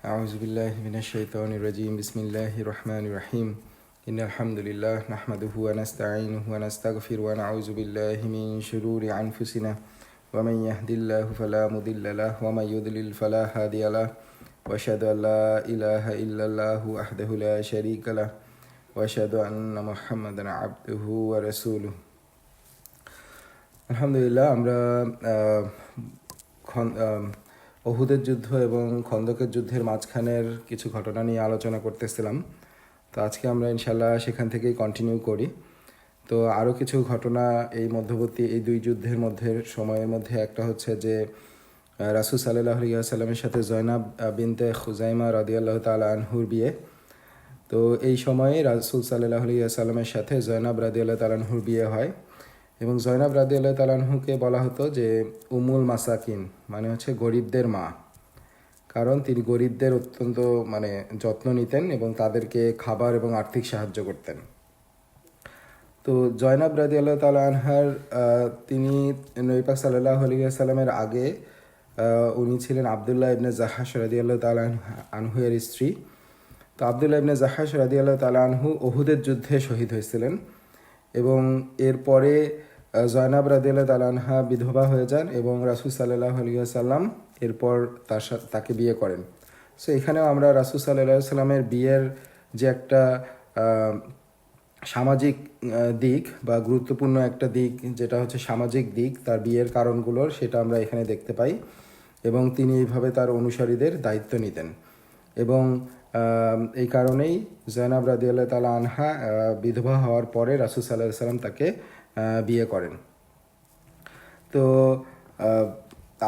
أعوذ بالله من الشيطان الرجيم بسم الله الرحمن الرحيم إن الحمد لله نحمده ونستعينه ونستغفر ونعوذ بالله من شرور أنفسنا ومن يهد الله فلا مضل له ومن يضلل فلا هادي له وأشهد أن لا إله إلا الله وحده لا شريك له وأشهد أن محمدا عبده ورسوله আলহামদুলিল্লাহ আমরা ওহুদের যুদ্ধ এবং খন্দকের যুদ্ধের মাঝখানের কিছু ঘটনা নিয়ে আলোচনা করতেছিলাম। তো আজকে আমরা ইনশাল্লাহ সেখান থেকেই কন্টিনিউ করি। তো আরও কিছু ঘটনা এই মধ্যবর্তী এই দুই যুদ্ধের সময়ের মধ্যে একটা হচ্ছে যে রাসূল সাল্লাল্লাহু আলাইহি ওয়াসাল্লামের সাথে জয়নাব বিনতে খুজাইমা রাদিয়াল্লাহু তাআলা আনহুর বিয়ে। তো এই সময়ে রাসূল সাল্লাল্লাহু আলাইহি ওয়াসাল্লামের সাথে জয়নাব রাদিয়াল্লাহু তাআলা আনহুর বিয়ে হয় এবং জয়নাব রাদিয়াল্লাহু তাআলা আনহুকে বলা হতো যে উম্মুল মাসাকিন, মানে হচ্ছে গরিবদের মা, কারণ তিনি গরিবদের অত্যন্ত যত্ন নিতেন এবং তাদেরকে খাবার এবং আর্থিক সাহায্য করতেন। তো জয়নাব রাদিয়াল্লাহু তাআলা আনহার তিনি নবী পাক সাল্লাল্লাহু আলাইহি ওয়াসাল্লামের আগে উনি ছিলেন আব্দুল্লাহ ইবনে জাহাশ রাদিয়াল্লাহু তাআলা আনহু এর স্ত্রী। তো আব্দুল্লাহ ইবনে জাহাশ রাদিয়াল্লাহু তাআলা আনহু ওহুদের যুদ্ধে শহীদ হয়েছিলেন এবং এরপরে জয়নাব রাদিয়াল্লাহু তাআলা আনহা বিধবা হয়ে যান এবং রাসূল সাল্লাল্লাহু আলাইহি ওয়াসাল্লাম এরপর তাকে বিয়ে করেন। সো এখানেও আমরা রাসূল সাল্লাল্লাহু আলাইহি ওয়াসাল্লামের বিয়ের যে একটা সামাজিক দিক বা গুরুত্বপূর্ণ একটা দিক, যেটা হচ্ছে সামাজিক দিক তার বিয়ের কারণগুলোর, সেটা আমরা এখানে দেখতে পাই এবং তিনি এইভাবে তার অনুসারীদের দায়িত্ব নিতেন এবং এই কারণেই জয়নাব রাদিয়াল্লাহু তাআলা আনহা বিধবা হওয়ার পরে রাসূল সাল্লাল্লাহু আলাইহি ওয়াসাল্লাম তাকে বিয়ে করেন। তো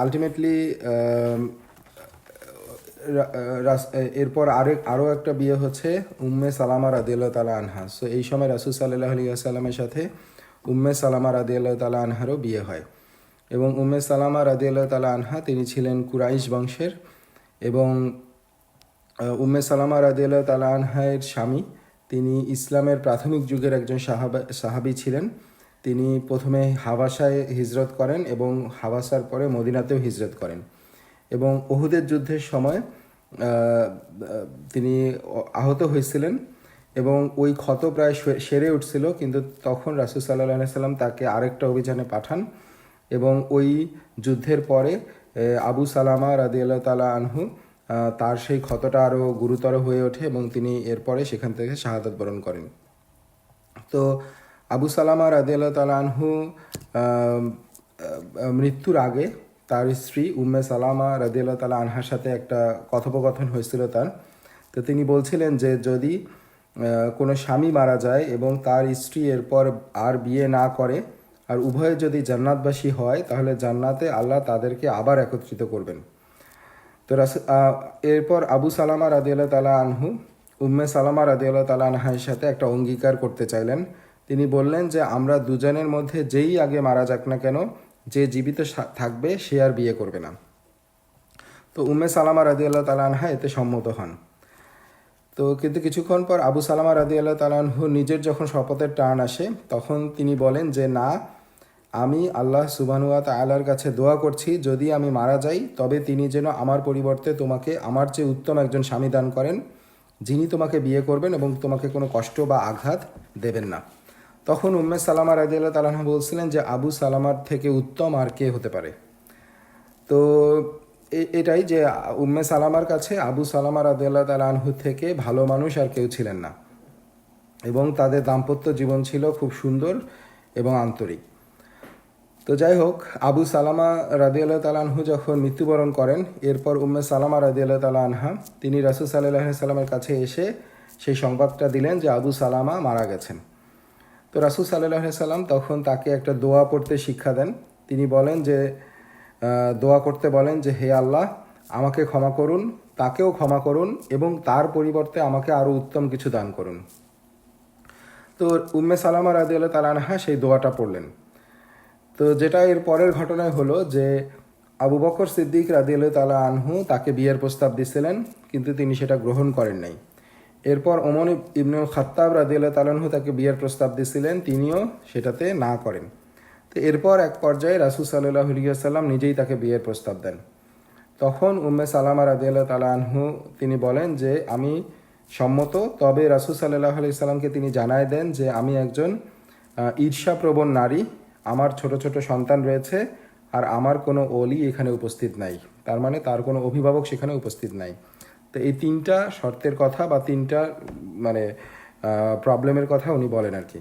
আলটিমেটলি এরপর আরও একটা বিয়ে হচ্ছে উম্মে সালামা রাদিয়াল্লাহু তাআলা আনহা। সো এই সময় রাসূল সাল্লাল্লাহু আলাইহি ওয়াসাল্লামের সাথে উম্মে সালামা রাদিয়াল্লাহু তাআলা আনহারও বিয়ে হয় এবং উম্মে সালামা রাদিয়াল্লাহু তাআলা আনহা তিনি ছিলেন কুরাইশ বংশের এবং উম্মে সালামা রাদিয়াল্লাহু তাআলা আনহার স্বামী তিনি ইসলামের প্রাথমিক যুগের একজন সাহাবী ছিলেন। তিনি প্রথমে হাবাসায় হিজরত করেন এবং হাবাসার পরে মদিনাতেও হিজরত করেন এবং ওহুদের যুদ্ধের সময় তিনি আহত হয়েছিলেন এবং ওই ক্ষত প্রায় সেরে উঠছিল, কিন্তু তখন রাসূল সাল্লাল্লাহু আলাইহি ওয়াসাল্লাম তাকে আরেকটা অভিযানে পাঠান এবং ওই যুদ্ধের পরে আবু সালামা রাদিয়াল্লাহু তাআলা আনহু তার সেই ক্ষতটা আরও গুরুতর হয়ে ওঠে এবং তিনি এরপরে সেখান থেকে শাহাদাত বরণ করেন। তো আবু সালামা রাদিয়াল্লাহু তাআলা আনহু মৃত্যুর আগে তার স্ত্রী উম্মে সালামা রাদিয়াল্লাহু তাআলা আনহার সাথে একটা কথোপকথন হয়েছিল তার। তো তিনি বলছিলেন যে যদি কোনো স্বামী মারা যায় এবং তার স্ত্রী এরপর আর বিয়ে না করে আর উভয়ে যদি জান্নাতবাসী হয়, তাহলে জান্নাতে আল্লাহ তাদেরকে আবার একত্রিত করবেন। তো এরপর আবু সালামা রাদিয়াল্লাহু তাআলা আনহু উম্মে সালামা রাদিয়াল্লাহু তাআলা আনহার সাথে একটা অঙ্গীকার করতে চাইলেন। তিনি বললেন যে আমরা দুজনের মধ্যে যেই আগে মারা যাক না কেন, যে জীবিত থাকবে সে আর বিয়ে করবে না। তো উম্মে সালামা রাদিয়াল্লাহু তাআলা আনহা এতে সম্মত হন। তো কিন্তু কিছুক্ষণ পর আবু সালামা রাদিয়াল্লাহু তাআলা আনহু নিজের যখন শপথের টার্ন আসে, তখন তিনি বলেন যে না, আমি আল্লাহ সুবহানাহু ওয়া তাআলার কাছে দোয়া করছি যদি আমি মারা যাই তবে তিনি যেন আমার পরিবর্তে তোমাকে আমার চেয়ে উত্তম একজন স্বামী দান করেন, যিনি তোমাকে বিয়ে করবেন এবং তোমাকে কোনো কষ্ট বা আঘাত দেবেন না। তখন উম্মে সালামা রাদিয়াল্লাহু তাআলা আনহা বলছিলেন যে আবু সালামার থেকে উত্তম আর কে হতে পারে। তো এটাই যে উম্মে সালামার কাছে আবু সালামা রাদিয়াল্লাহু তাআলা আনহু থেকে ভালো মানুষ আর কেউ ছিলেন না এবং তাদের দাম্পত্য জীবন ছিল খুব সুন্দর এবং আন্তরিক। তো যাই হোক, আবু সালামা রাদিয়াল্লাহু তাআলা আনহু যখন মৃত্যুবরণ করেন, এরপর উম্মে সালামা রাদিয়াল্লাহু তাআলা আনহা তিনি রাসূল সাল্লাল্লাহু আলাইহি ওয়াসাল্লামের কাছে এসে সেই সংবাদটা দিলেন যে আবু সালামা মারা গেছেন। তো রাসূল সাল্লাল্লাহু আলাইহি ওয়াসাল্লাম তখন তাকে একটা দোয়া পড়তে শিক্ষা দেন। তিনি বলেন যে দোয়া করতে বলেন যে হে আল্লাহ, আমাকে ক্ষমা করুন, তাকেও ক্ষমা করুন এবং তার পরিবর্তে আমাকে আরও উত্তম কিছু দান করুন। তো উম্মে সালামা রাদিয়াল্লাহু তাআলা আনহা সেই দোয়াটা পড়লেন। তো যেটা এর পরের ঘটনায় হলো যে আবু বকর সিদ্দিক রাদিয়াল্লাহু তাআলা আনহু তাকে বিয়ের প্রস্তাব দিয়েছিলেন, কিন্তু তিনি সেটা গ্রহণ করেন নাই। এরপর ওমর ইবনুল খাত্তাব রাদিয়াল্লাহু তাআলা আনহু তাকে বিয়ের প্রস্তাব দিয়েছিলেন, তিনিও সেটাতে না করেন। তো এরপর এক পর্যায়ে রাসূল সাল্লাল্লাহু আলাইহি ওয়াসাল্লাম নিজেই তাকে বিয়ের প্রস্তাব দেন। তখন উম্মে সালামা রাদিয়াল্লাহু তাআলা আনহু তিনি বলেন যে আমি সম্মত, তবে রাসূল সাল্লাল্লাহু আলাইহি সাল্লামকে তিনি জানায় দেন যে আমি একজন ঈর্ষাপ্রবণ নারী, আমার ছোট ছোট সন্তান রয়েছে, আর আমার কোনো ওলি এখানে উপস্থিত নাই, তার মানে তার কোনো অভিভাবক সেখানে উপস্থিত নাই। তো এই তিনটা শর্তের কথা বা তিনটা মানে প্রবলেমের কথা উনি বলেন আর কি।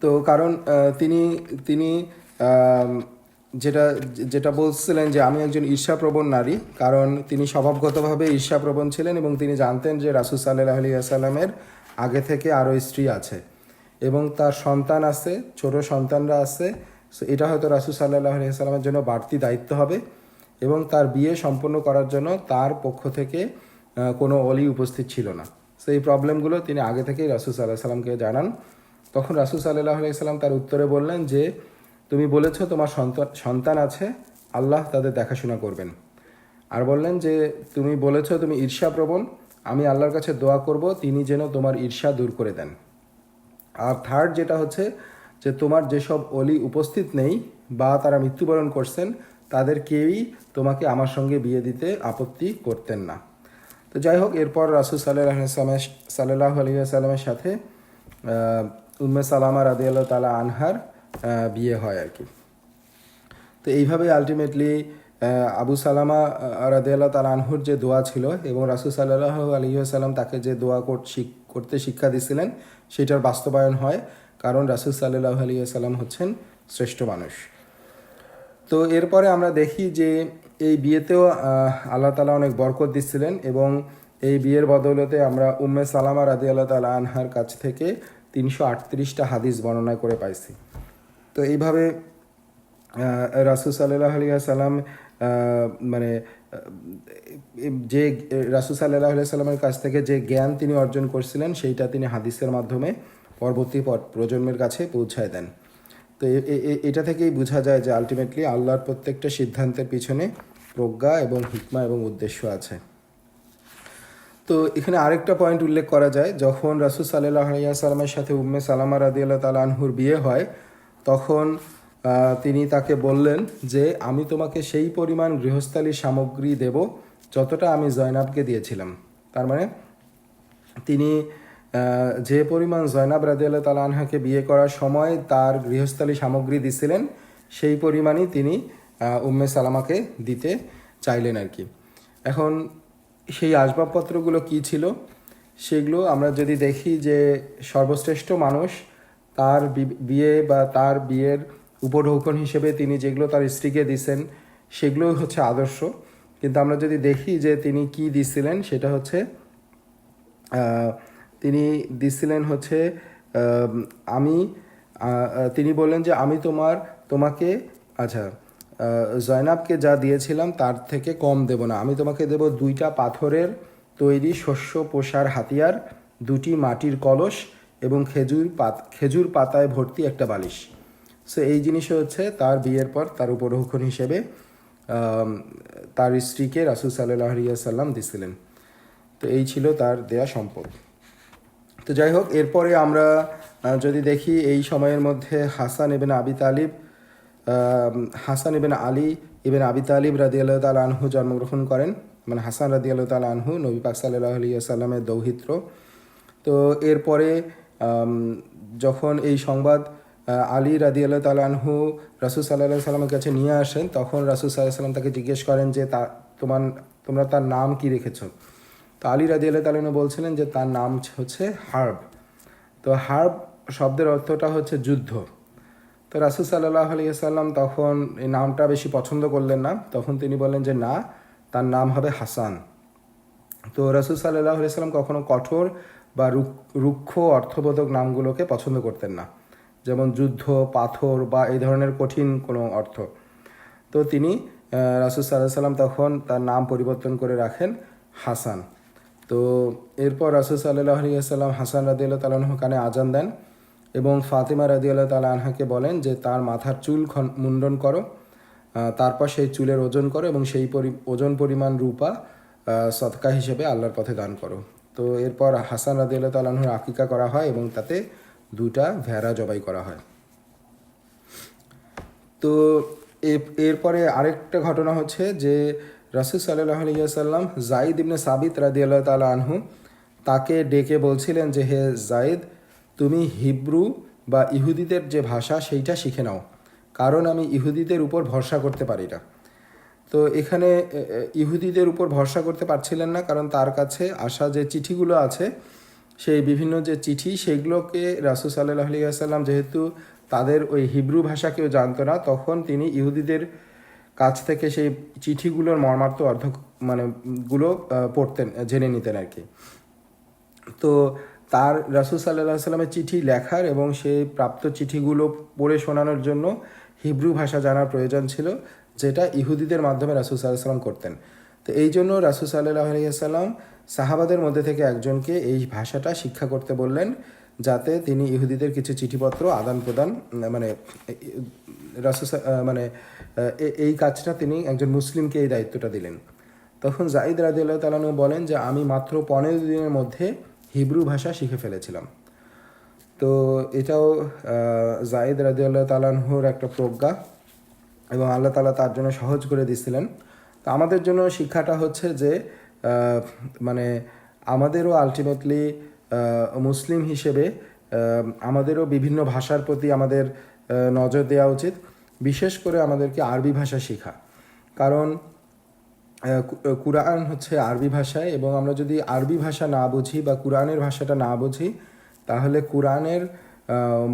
তো কারণ তিনি তিনি আম, যেটা যেটা বলছিলেন যে আমি একজন ঈর্ষাপ্রবণ নারী, কারণ তিনি স্বভাবগতভাবে ঈর্ষাপ্রবণ ছিলেন এবং তিনি জানতেন যে রাসূল সাল্লাল্লাহু আলাইহি ওয়াসাল্লামের আগে থেকে আরও স্ত্রী আছে এবং তার সন্তান আছে, ছোট সন্তানরা আছে। সো এটা হয়তো রাসূল সাল্লাল্লাহু আলাইহি ওয়াসাল্লামের জন্য বাড়তি দায়িত্ব হবে এবং তার বিয়ে সম্পন্ন করার জন্য তার পক্ষ থেকে কোনো অলি উপস্থিত ছিল না। সো এই প্রবলেমগুলো তিনি আগে থেকেই রাসূল সাল্লাল্লাহু আলাইহি সাল্লামকে জানান। তখন রাসূল সাল্লাল্লাহু আলাইহি সাল্লাম তার উত্তরে বললেন যে তুমি বলেছো তোমার সন্তান আছে, আল্লাহ তাদের দেখাশোনা করবেন। আর বললেন যে তুমি বলেছো তুমি ঈর্ষাপ্রবণ, আমি আল্লাহর কাছে দোয়া করব তিনি যেন তোমার ঈর্ষা দূর করে দেন। আর থার্ড যেটা হচ্ছে যে তোমার যেসব অলি উপস্থিত নেই বা তারা মৃত্যুবরণ করছেন তাদের কেউই তোমাকে আমার সঙ্গে বিয়ে দিতে আপত্তি করতেন না। তো যাই হোক, এরপর রাসূল সাল্লাল্লাহু আলাইহি ওয়াসাল্লামের সাথে উম্মে সালামা রাদিয়াল্লাহু তাআলা আনহার বিয়ে হয় আর কি। তো এইভাবে আলটিমেটলি আবু সালামা রাদিয়াল্লাহু তাআলা আনহুর যে দোয়া ছিল এবং রাসূল সাল্লাল্লাহু আলাইহি ওয়াসাল্লাম তাকে যে দোয়া করতে শিক্ষা দিয়েছিলেন সেটার বাস্তবায়ন হয়, কারণ রাসূল সাল্লাল্লাহু আলাইহি ওয়াসাল্লাম হচ্ছেন শ্রেষ্ঠ মানুষ। তো এরপরে আমরা দেখি যে এই বিয়েতেও আল্লাহ তাআলা অনেক বরকত দিচ্ছিলেন এবং এই বিয়ের বদৌলতে আমরা উম্মে সালামা রাদিয়াল্লাহু তাআলা আনহার কাছ থেকে 338টা হাদিস বর্ণনা করে পাইছি। তো এইভাবে রাসূল সাল্লাল্লাহু আলাইহি ওয়াসাল্লাম মানে যে রাসূল সাল্লাল্লাহু আলাইহি ওয়াসাল্লামের কাছ থেকে যে জ্ঞান তিনি অর্জন করছিলেন সেইটা তিনি হাদিসের মাধ্যমে পরবর্তী প্রজন্মের কাছে পৌঁছায় দেন। তো এটা থেকেই বোঝা যায় যে আলটিমেটলি আল্লাহর প্রত্যেকটা সিদ্ধান্তের পিছনে প্রজ্ঞা এবং হিকমা এবং উদ্দেশ্য আছে। তো এখানে আরেকটা পয়েন্ট উল্লেখ করা যায়, যখন রাসূল সাল্লাল্লাহু আলাইহি ওয়াসাল্লামের সাথে উম্মে সালামা রাদিয়াল্লাহু তাআলা আনহুর বিয়ে হয় তখন তিনি তাকে বললেন যে আমি তোমাকে সেই পরিমাণ গৃহস্থালী সামগ্রী দেব যতটা আমি জয়নাবকে দিয়েছিলাম। তার মানে তিনি যে পরিমাণ জয়নাব রাদিয়াল্লাহু তাআলা আনহাকে বিয়ে করার সময় তার গৃহস্থালী সামগ্রী দিছিলেন সেই পরিমাণই তিনি উম্মে সালামাকে দিতে চাইলেন আর কি। এখন সেই আসবাবপত্রগুলো কী ছিল সেগুলো আমরা যদি দেখি যে সর্বশ্রেষ্ঠ মানুষ তার বিয়ে বা তার বিয়ের উপঢৌকন হিসেবে তিনি যেগুলো তার স্ত্রীকে দিছেন সেগুলোই হচ্ছে আদর্শ। কিন্তু আমরা যদি দেখি যে তিনি কি দিছিলেন সেটা হচ্ছে তিনি দিছিলেন হচ্ছে আমি তিনি বললেন যে আমি তোমাকে আচ্ছা জয়নাবকে যা দিয়েছিলাম তার থেকে কম দেব না, আমি তোমাকে দেব 2টা পাথরের তৈরি শস্য পোষার হাতিয়ার, 2টি মাটির কলস এবং খেজুর পাতায় ভর্তি একটা বালিশ। সো এই জিনিসও হচ্ছে তার বিয়ের পর তার উপঢৌকন হিসেবে তার স্ত্রীকে রাসূল সাল্লাল্লাহু আলাইহি ওয়াসাল্লাম দিছিলেন। তো এই ছিল তার দেয়া সম্পদ। তো যাই হোক, এরপরে আমরা যদি দেখি এই সময়ের মধ্যে হাসান ইবনে আলী ইবনে আবি তালিব রাদিয়াল্লাহু তাআলা আনহু জন্মগ্রহণ করেন। মানে হাসান রাদিয়াল্লাহু তাআলা আনহু নবী পাক সাল্লাল্লাহু আলাইহি ওয়াসাল্লামের দৌহিত্র। তো এরপরে যখন এই সংবাদ আলী রাদিয়াল্লাহু তাআলা আনহু রাসূল সাল্লাল্লাহু আলাইহি ওয়াসাল্লামের কাছে নিয়ে আসেন, তখন রাসূল সাল্লাল্লাহু আলাইহি ওয়াসাল্লাম তাকে জিজ্ঞেস করেন যে তোমরা তার নাম কি রেখেছো? তো আলী রাদিয়াল্লাহু তাআলা আনহু বলছিলেন যে তার নাম হচ্ছে হার্ব। তো হার্ব শব্দের অর্থটা হচ্ছে যুদ্ধ। তো রাসূল সাল্লাল্লাহু আলাইহি ওয়াসাল্লাম তখন এই নামটা বেশি পছন্দ করলেন না, তখন তিনি বললেন যে না, তার নাম হবে হাসান। তো রাসূল সাল্লাল্লাহু আলাইহি ওয়াসাল্লাম কখনো কঠোর বা রুক্ষ অর্থবোধক নামগুলোকে পছন্দ করতেন না, যেমন যুদ্ধ, পাথর বা এই ধরনের কঠিন কোনো অর্থ। তো তিনি রাসূল সাল্লাল্লাহু আলাইহি ওয়াসাল্লাম তখন তার নাম পরিবর্তন করে রাখেন হাসান। তো এরপর রাসূল সাল্লাল্লাহু আলাইহি ওয়াসাল্লাম হাসান রাদিয়াল্লাহু তাআলা আনহু কানে আজান দেন এবং ফাতিমা রাদিয়াল্লাহু তাআলা আনহাকে বলেন যে তার মাথার চুল মুন্ডন করো, তারপর সেই চুলের ওজন করো এবং সেই ওজন পরিমাণ রূপা সদকা হিসেবে আল্লাহর পথে দান করো। তো এরপর হাসান রাদিয়াল্লাহু তাআলা আনহুর আকিকা করা হয় এবং তাতে 2টা ভেড়া জবাই করা হয়। তো এরপরে আরেকটা ঘটনা হচ্ছে যে রাসূল সাল্লাল্লাহু আলাইহি ওয়াসাল্লাম যায়েদ ইবনে সাবিত রাদিয়াল্লাহু তাআলা আনহু তাকে ডেকে বলছিলেন যে হে যায়েদ, তুমি হিব্রু বা ইহুদিদের যে ভাষা সেইটা শিখে নাও, কারণ আমি ইহুদিদের উপর ভরসা করতে পারি না। তো এখানে ইহুদিদের উপর ভরসা করতে পারছিলেন না, কারণ তার কাছে আসা যে চিঠিগুলো আছে সেই বিভিন্ন যে চিঠি সেগুলোকে রাসূল সাল্লাল্লাহু আলাইহি ওয়াসাল্লাম যেহেতু তাদের ওই হিব্রু ভাষা কেউ জানতো না, তখন তিনি ইহুদিদের কাছ থেকে সেই চিঠিগুলোর মর্মার্থ অর্থ মানে গুলো পড়তেন, জেনে নিতেন আর কি। তো তার রাসূল সাল্লাল্লাহু আলাইহি সাল্লামের চিঠি লেখার এবং সেই প্রাপ্ত চিঠিগুলো পড়ে শোনানোর জন্য হিব্রু ভাষা জানার প্রয়োজন ছিল, যেটা ইহুদিদের মাধ্যমে রাসূল সাল্লাল্লাহু আলাইহি সাল্লাম করতেন। তো এই জন্য রাসূল সাল্লাল্লাহু আলাইহি সাল্লাম সাহাবাদের মধ্যে থেকে একজনকে এই ভাষাটা শিক্ষা করতে বললেন, যাতে তিনি ইহুদিদের কিছু চিঠিপত্র আদান প্রদান মানে রাসূল মানে এই কাজটা তিনি একজন মুসলিমকে এই দায়িত্বটা দিলেন। তখন যায়েদ রাদিয়াল্লাহু তাআলা আনহু বলেন যে আমি মাত্র 15 দিনের মধ্যে হিব্রু ভাষা শিখে ফেলেছিলাম। তো এটাও যায়েদ রাদিয়াল্লাহু তাআলা আনহুর একটা প্রজ্ঞা, এবং আল্লাহ তাআলা তার জন্য সহজ করে দিয়েছিলেন। তো আমাদের জন্য শিক্ষাটা হচ্ছে যে মানে আমাদেরও আলটিমেটলি মুসলিম হিসেবে আমাদেরও বিভিন্ন ভাষার প্রতি আমাদের নজর দেওয়া উচিত, বিশেষ করে আমাদেরকে আরবি ভাষা শেখা। কারণ কুরআন হচ্ছে আরবি ভাষায়, এবং আমরা যদি আরবি ভাষা না বুঝি বা কুরআনের ভাষাটা না বুঝি, তাহলে কুরআনের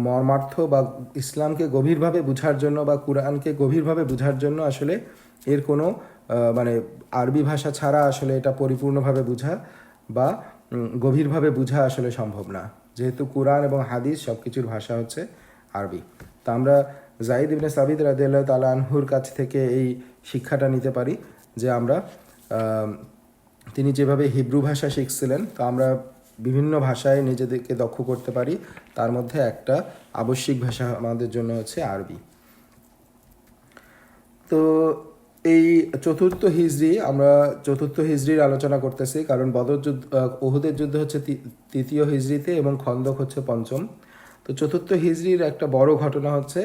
মর্মার্থ বা ইসলামকে গভীরভাবে বুঝার জন্য বা কুরআনকে গভীরভাবে বুঝার জন্য আসলে এর কোনো মানে আরবি ভাষা ছাড়া আসলে এটা পরিপূর্ণভাবে বুঝা বা গভীরভাবে বুঝা আসলে সম্ভব না, যেহেতু কুরআন এবং হাদিস সব কিছুর ভাষা হচ্ছে আরবি। তা আমরা যায়েদ ইবনে সাবিত রাদিয়াল্লাহু তাআলা আনহুর কাছ থেকে এই শিক্ষাটা নিতে পারি যে আমরা তিনি যেভাবে হিব্রু ভাষা শিখছিলেন, তো আমরা বিভিন্ন ভাষায় নিজেদেরকে দক্ষ করতে পারি। তার মধ্যে একটা আবশ্যিক ভাষা আমাদের জন্য হচ্ছে আরবি। তো এই চতুর্থ হিজরি, আমরা চতুর্থ হিজরির আলোচনা করতেছি, কারণ বদর যুদ্ধ উহুদের যুদ্ধ হচ্ছে তৃতীয় হিজরিতে এবং খন্দক হচ্ছে পঞ্চম। তো চতুর্থ হিজরির একটা বড় ঘটনা হচ্ছে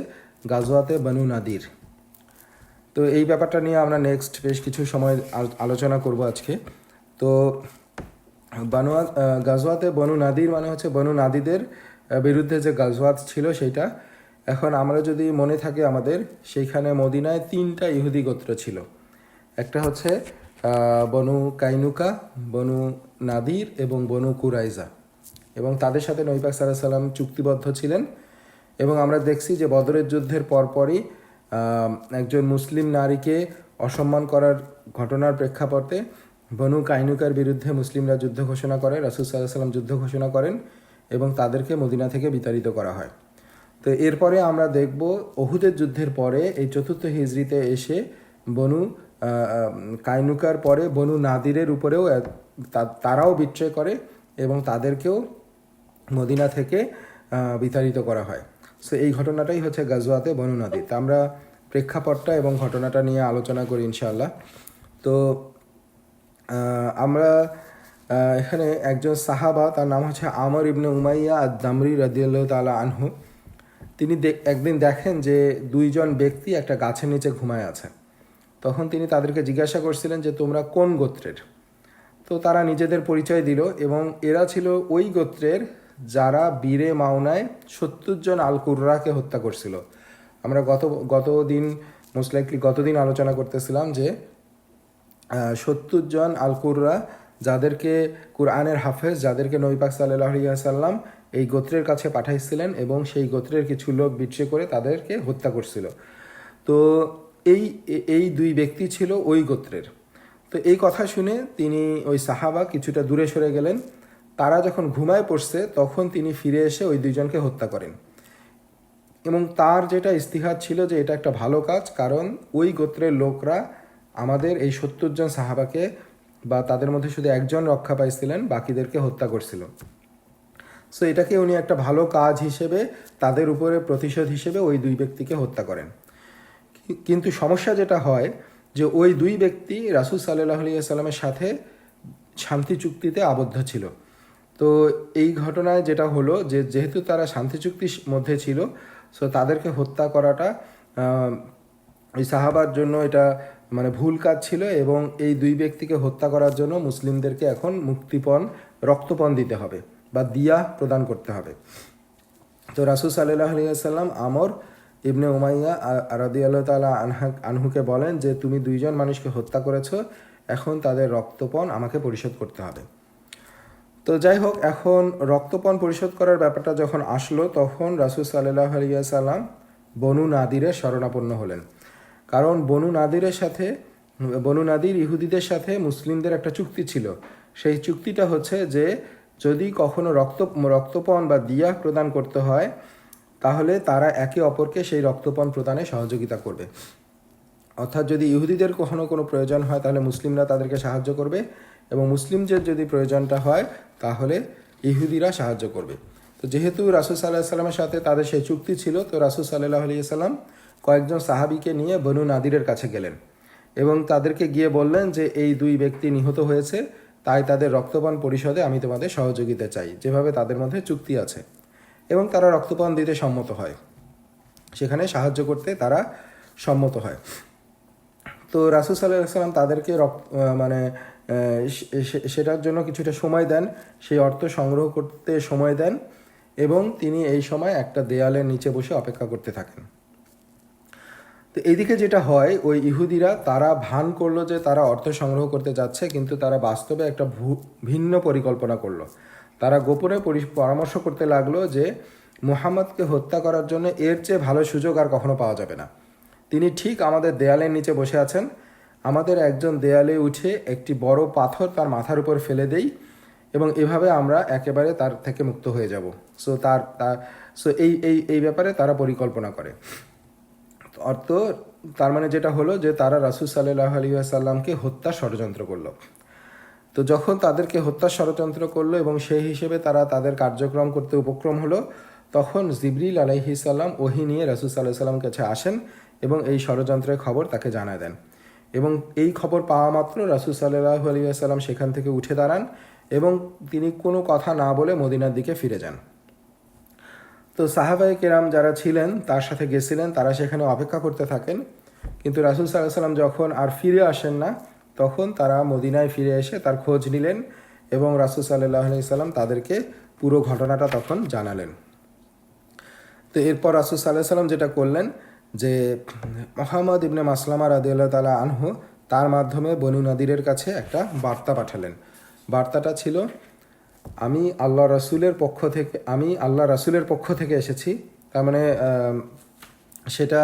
গাজওয়াতে বনু নাদির। তো এই ব্যাপারটা নিয়ে আমরা নেক্সট বেশ কিছু সময় আলোচনা করব আজকে। তো গাজওয়াতে বনু নাদির মানে হচ্ছে বনু নাদিদের বিরুদ্ধে যে গাজওয়াত ছিল সেইটা। এখন আমরা যদি মনে থাকে আমাদের, সেইখানে মদিনায় 3টা ইহুদি গোত্র ছিল। একটা হচ্ছে বনু কাইনুকা, বনু নাদির এবং বনু কুরাইজা, এবং তাদের সাথে নবী পাক সাল্লাল্লাহু আলাইহি সাল্লাম চুক্তিবদ্ধ ছিলেন। এবং আমরা দেখছি যে বদরের যুদ্ধের পরপরই একজন মুসলিম নারীকে অসম্মান করার ঘটনার প্রেক্ষাপটে বনু কাইনুকার বিরুদ্ধে মুসলিমরা যুদ্ধ ঘোষণা করে, রাসূল সাল্লাল্লাহু আলাইহি সাল্লাম যুদ্ধ ঘোষণা করেন এবং তাদেরকে মদিনা থেকে বিতাড়িত করা হয়। তো এরপরে আমরা দেখব উহুদের যুদ্ধের পরে এই চতুর্থ হিজরিতে এসে বনু কাইনুকার পরে বনু নাদিরের উপরেও তারাও বিট্রে করে এবং তাদেরকেও মদিনা থেকে বিতাড়িত করা হয়। সো এই ঘটনাটাই হচ্ছে গাজওয়াতে বনু নাদির। তা আমরা প্রেক্ষাপটটা এবং ঘটনাটা নিয়ে আলোচনা করি ইনশাআল্লাহ। তো আমরা এখানে একজন সাহাবা, তার নাম হচ্ছে আমর ইবনে উমাইয়া আদ-দামরি রাদিয়াল্লাহু তাআলা আনহু। তিনি একদিন দেখেন যে 2জন ব্যক্তি একটা গাছের নিচে ঘুমায় আছে। তখন তিনি তাদেরকে জিজ্ঞাসা করছিলেন যে তোমরা কোন গোত্রের? তো তারা নিজেদের পরিচয় দিল, এবং এরা ছিল ওই গোত্রের যারা বীরে মাওনায় 70 জন আল কুররাকে হত্যা করছিল। আমরা গতদিন মোস্ট লাইকলি গতদিন আলোচনা করতেছিলাম যে 70 জন আল কুররা, যাদেরকে কুরআনের হাফেজ, যাদেরকে নবী পাক সাল্লাল্লাহু আলাইহি ওয়াসাল্লাম এই গোত্রের কাছে পাঠাইছিলেন, এবং সেই গোত্রের কিছু লোক বিট্রে করে তাদেরকে হত্যা করছিল। তো এই 2 ব্যক্তি ছিল ওই গোত্রের। তো এই কথা শুনে তিনি ওই সাহাবা কিছুটা দূরে সরে গেলেন। তারা যখন ঘুমায় পড়ছে তখন তিনি ফিরে এসে ওই 2জনকে হত্যা করেন, এবং তার যেটা ইস্তিহাদ ছিল যে এটা একটা ভালো কাজ, কারণ ওই গোত্রের লোকরা আমাদের এই 70 জন সাহাবাকে, বা তাদের মধ্যে শুধু একজন রক্ষা পাইছিলেন, বাকিদেরকে হত্যা করছিল। সো এটাকে উনি একটা ভালো কাজ হিসেবে, তাদের উপরে প্রতিশোধ হিসেবে ওই 2 ব্যক্তিকে হত্যা করেন। কিন্তু সমস্যা যেটা হয় যে ওই 2 ব্যক্তি রাসূল সাল্লাল্লাহু আলাইহি ওয়াসাল্লামের সাথে শান্তি চুক্তিতে আবদ্ধ ছিল। তো এই ঘটনায় যেটা হলো যে যেহেতু তারা শান্তি চুক্তির মধ্যে ছিল, সো তাদেরকে হত্যা করাটা ওই সাহাবার জন্য এটা মানে ভুল কাজ ছিল, এবং এই দুই ব্যক্তিকে হত্যা করার জন্য মুসলিমদেরকে এখন মুক্তিপণ রক্তপণ দিতে হবে বা দিয়া প্রদান করতে হবে। তো রাসূল সাল্লাল্লাহু আলাইহি ওয়াসাল্লাম আমর ইবনে উমাইয়া রাদিয়াল্লাহু তাআলা আনহুকে বলেন যে তুমি দুইজন মানুষকে হত্যা করেছো, এখন তাদের রক্তপণ আমাকে পরিশোধ করতে হবে। তো যাই হোক, এখন রক্তপণ পরিশোধ করার ব্যাপারটা যখন আসলো, তখন রাসূল সাল্লাল্লাহু আলাইহি ওয়াসাল্লাম বনু নাদিরের শরণাপন্ন হলেন। কারণ বনু নাদির ইহুদিদের সাথে মুসলিমদের একটা চুক্তি ছিল। সেই চুক্তিটা হচ্ছে যে যদি কখনো রক্তপণ বা দিয়া প্রদান করতে হয়, তাহলে তারা একে অপরকে সেই রক্তপণ প্রদানে সহযোগিতা করবে। অর্থাৎ যদি ইহুদিদের কখনো কোনো প্রয়োজন হয় তাহলে মুসলিমরা তাদেরকে সাহায্য করবে, এবং মুসলিমদের যদি প্রয়োজনটা হয় তাহলে ইহুদিরা সাহায্য করবে। তো যেহেতু রাসূল সাল্লাল্লাহু আলাইহি সাল্লামের সাথে তাদের সেই চুক্তি ছিল, তো রাসূল সাল্লাল্লাহু আলাইহি সাল্লাম কয়েকজন সাহাবীকে নিয়ে বনু নাদিরের কাছে গেলেন এবং তাদেরকে গিয়ে বললেন যে এই দুই ব্যক্তি নিহত হয়েছে, তাই তাদের রক্তপান পরিশোধে আমি তোমাদের সহযোগিতা চাই, যেভাবে তাদের মধ্যে চুক্তি আছে। এবং তারা রক্তপান দিতে সম্মত হয়, সেখানে সাহায্য করতে তারা সম্মত হয়। তো রাসূল সাল্লাল্লাহু আলাইহি সাল্লাম তাদেরকে সেটার জন্য কিছুটা সময় দেন, সেই অর্থ সংগ্রহ করতে সময় দেন, এবং তিনি এই সময় একটা দেয়ালের নিচে বসে অপেক্ষা করতে থাকেন। তো এইদিকে যেটা হয়, ওই ইহুদিরা তারা ভান করলো যে তারা অর্থ সংগ্রহ করতে যাচ্ছে, কিন্তু তারা বাস্তবে একটা ভিন্ন পরিকল্পনা করলো। তারা গোপনে পরামর্শ করতে লাগলো যে মুহাম্মদকে হত্যা করার জন্য এর চেয়ে ভালো সুযোগ আর কখনো পাওয়া যাবে না। তিনি ঠিক আমাদের দেয়ালের নিচে বসে আছেন, আমাদের একজন দেয়ালে উঠে একটি বড় পাথর তার মাথার উপর ফেলে দেই, এবং এভাবে আমরা একেবারে তার থেকে মুক্ত হয়ে যাব। সো এই ব্যাপারে তারা পরিকল্পনা করে। অর্থ তার মানে যেটা হলো যে তারা রাসূল সাল্লাল্লাহু আলাইহি ওয়াসাল্লামকে হত্যা ষড়যন্ত্র করলো। তো যখন তাদেরকে হত্যা ষড়যন্ত্র করলো এবং সেই হিসেবে তারা তাদের কার্যক্রম করতে উপক্রম হলো, তখন জিবরিল আলাইহিস সালাম ওহী নিয়ে রাসূল সাল্লাল্লাহু আলাইহি ওয়াসাল্লামের কাছে আসেন এবং এই ষড়যন্ত্রের খবর তাকে জানায় দেন। এবং এই খবর পাওয়া মাত্র রাসূল সাল্লাল্লাহু আলাইহি ওয়াসাল্লাম সেখান থেকে উঠে দাঁড়ান এবং তিনি কোনো কথা না বলে মদিনার দিকে ফিরে যান। তো সাহাবায়ে কেরাম যারা ছিলেন তার সাথে গেছিলেন, তারা সেখানে অপেক্ষা করতে থাকেন। কিন্তু রাসূল সাল্লাল্লাহু আলাইহি ওয়াসাল্লাম যখন আর ফিরে আসেন না, তখন তারা মদিনায় ফিরে এসে তার খোঁজ নিলেন এবং রাসূল সাল্লাল্লাহু আলাইহি ওয়াসাল্লাম তাদেরকে পুরো ঘটনাটা তখন জানালেন। তো এরপর রাসূল সাল্লাল্লাহু আলাইহি ওয়াসাল্লাম যেটা করলেন যে মুহাম্মদ ইবনে মাসলামা রাদিয়াল্লাহু তাআলা আনহু তার মাধ্যমে বনু নাদিরের কাছে একটা বার্তা পাঠালেন। বার্তাটা ছিল, আমি আল্লাহ রাসূলের পক্ষ থেকে এসেছি। তার মানে সেটা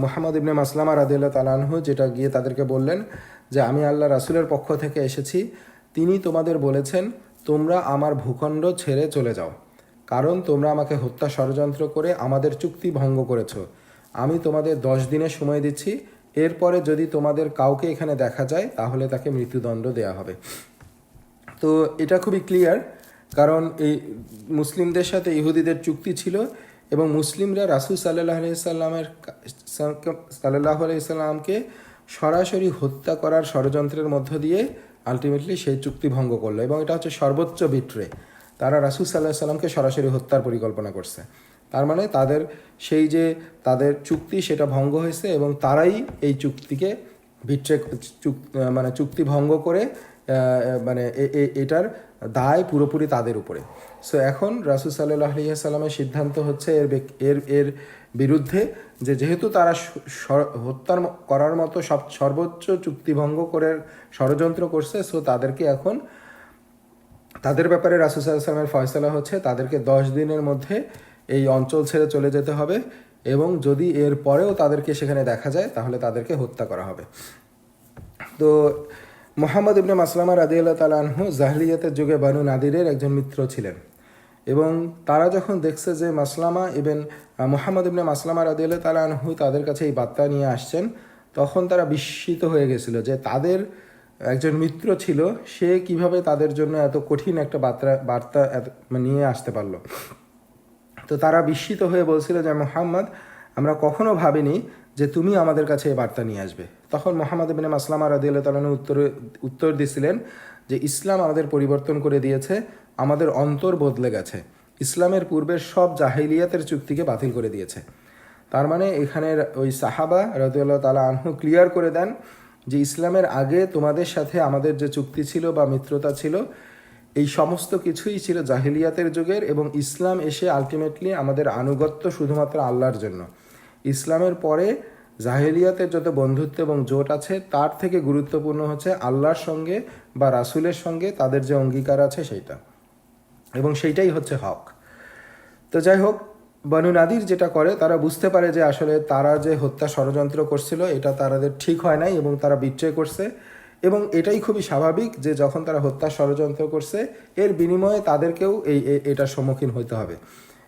মুহাম্মদ ইবনে মাসলামা রাদিয়াল্লাহু তাআলা আনহু যেটা গিয়ে তাদেরকে বললেন যে আমি আল্লাহ রাসূলের পক্ষ থেকে এসেছি, তিনি তোমাদের বলেছেন তোমরা আমার ভূখণ্ড ছেড়ে চলে যাও, কারণ তোমরা আমাকে হত্যা ষড়যন্ত্র করে আমাদের চুক্তি ভঙ্গ করেছো। আমি তোমাদের 10 দিনের সময় দিচ্ছি, এরপরে যদি তোমাদের কাউকে এখানে দেখা যায় তাহলে তাকে মৃত্যুদণ্ড দেয়া হবে। তো এটা খুবই ক্লিয়ার, কারণ এই মুসলিমদের সাথে ইহুদিদের চুক্তি ছিল এবং মুসলিমরা রাসূল সাল্লাল্লাহু আলাইহি সাল্লামকে সরাসরি হত্যা করার ষড়যন্ত্রের মধ্য দিয়ে আলটিমেটলি সেই চুক্তি ভঙ্গ করলো, এবং এটা হচ্ছে সর্বোচ্চ বিট্রে। তারা রাসূল সাল্লাল্লাহু আলাইহি সাল্লামকে সরাসরি হত্যার পরিকল্পনা করছে। তার মানে তাদের চুক্তি সেটা ভঙ্গ হয়েছে, এবং তারাই এই চুক্তিকে চুক্তি ভঙ্গ করে এটার দায় পুরোপুরি তাদের উপরে। সো এখন রাসূল সাল্লাল্লাহু আলাইহি সাল্লামের সিদ্ধান্ত হচ্ছে এর বিরুদ্ধে, যেহেতু তারা হত্যা করার মতো সর্বোচ্চ চুক্তিভঙ্গ করে ষড়যন্ত্র করছে, সো তাদেরকে এখন তাদের ব্যাপারে রাসূল সাল্লাল্লাহু আলাইহি সাল্লামের ফয়সালা হচ্ছে তাদেরকে 10 দিনের মধ্যে এই অঞ্চল ছেড়ে চলে যেতে হবে, এবং যদি এর পরেও তাদেরকে সেখানে দেখা যায় তাহলে তাদেরকে হত্যা করা হবে। তো মুহাম্মদ ইবনে মাসলামা রাদিয়াল্লাহু তাআলা আনহু জাহলিয়াতের যুগে বনু নাদিরের একজন মিত্র ছিলেন, এবং তারা যখন দেখছে যে মুহাম্মদ ইবনে মাসলামা রাদিয়াল্লাহু তাআলা আনহু তাদের কাছে এই বার্তা নিয়ে আসছেন, তখন তারা বিস্মিত হয়ে গেছিল যে তাদের একজন মিত্র ছিল, সে কিভাবে তাদের জন্য এত কঠিন একটা বার্তা নিয়ে আসতে পারলো। তো তারা বিস্মিত হয়ে বলছিল যে মুহাম্মদ, আমরা কখনো ভাবিনি যে তুমি আমাদের কাছে এই বার্তা নিয়ে আসবে। তখন মুহাম্মদ ইবনে মাসলামা রাদিয়াল্লাহু তাআলা উত্তর দিছিলেন যে ইসলাম আমাদের পরিবর্তন করে দিয়েছে, আমাদের অন্তর বদলে গেছে, ইসলামের পূর্বের সব জাহিলিয়াতের চুক্তিকে বাতিল করে দিয়েছে। তার মানে এখানের ওই সাহাবা রাদিয়াল্লাহু তাআলা আনহু ক্লিয়ার করে দেন যে ইসলামের আগে তোমাদের সাথে আমাদের যে চুক্তি ছিল বা মিত্রতা ছিল, এই সমস্ত কিছুই ছিল জাহিলিয়াতের যুগের, এবং ইসলাম এসে আলটিমেটলি আমাদের আনুগত্য শুধুমাত্র আল্লাহর জন্য। ইসলামের পরে জাহিলিয়াতের যত বন্ধুত্ব এবং জোট আছে তার থেকে গুরুত্বপূর্ণ হচ্ছে আল্লাহর সঙ্গে বা রাসূলের সঙ্গে তাদের যে অঙ্গীকার আছে সেইটা, এবং সেইটাই হচ্ছে হক। তো যাই হোক, বনু নাদির যেটা করে, তারা বুঝতে পারে যে আসলে তারা যে হত্যা ষড়যন্ত্র করছিল এটা তাদের ঠিক হয় নাই এবং তারা বিট্রে করছে, এবং এটাই খুবই স্বাভাবিক যে যখন তারা হত্যা ষড়যন্ত্র করছে এর বিনিময়ে তাদেরকেও এটার সম্মুখীন হতে হবে,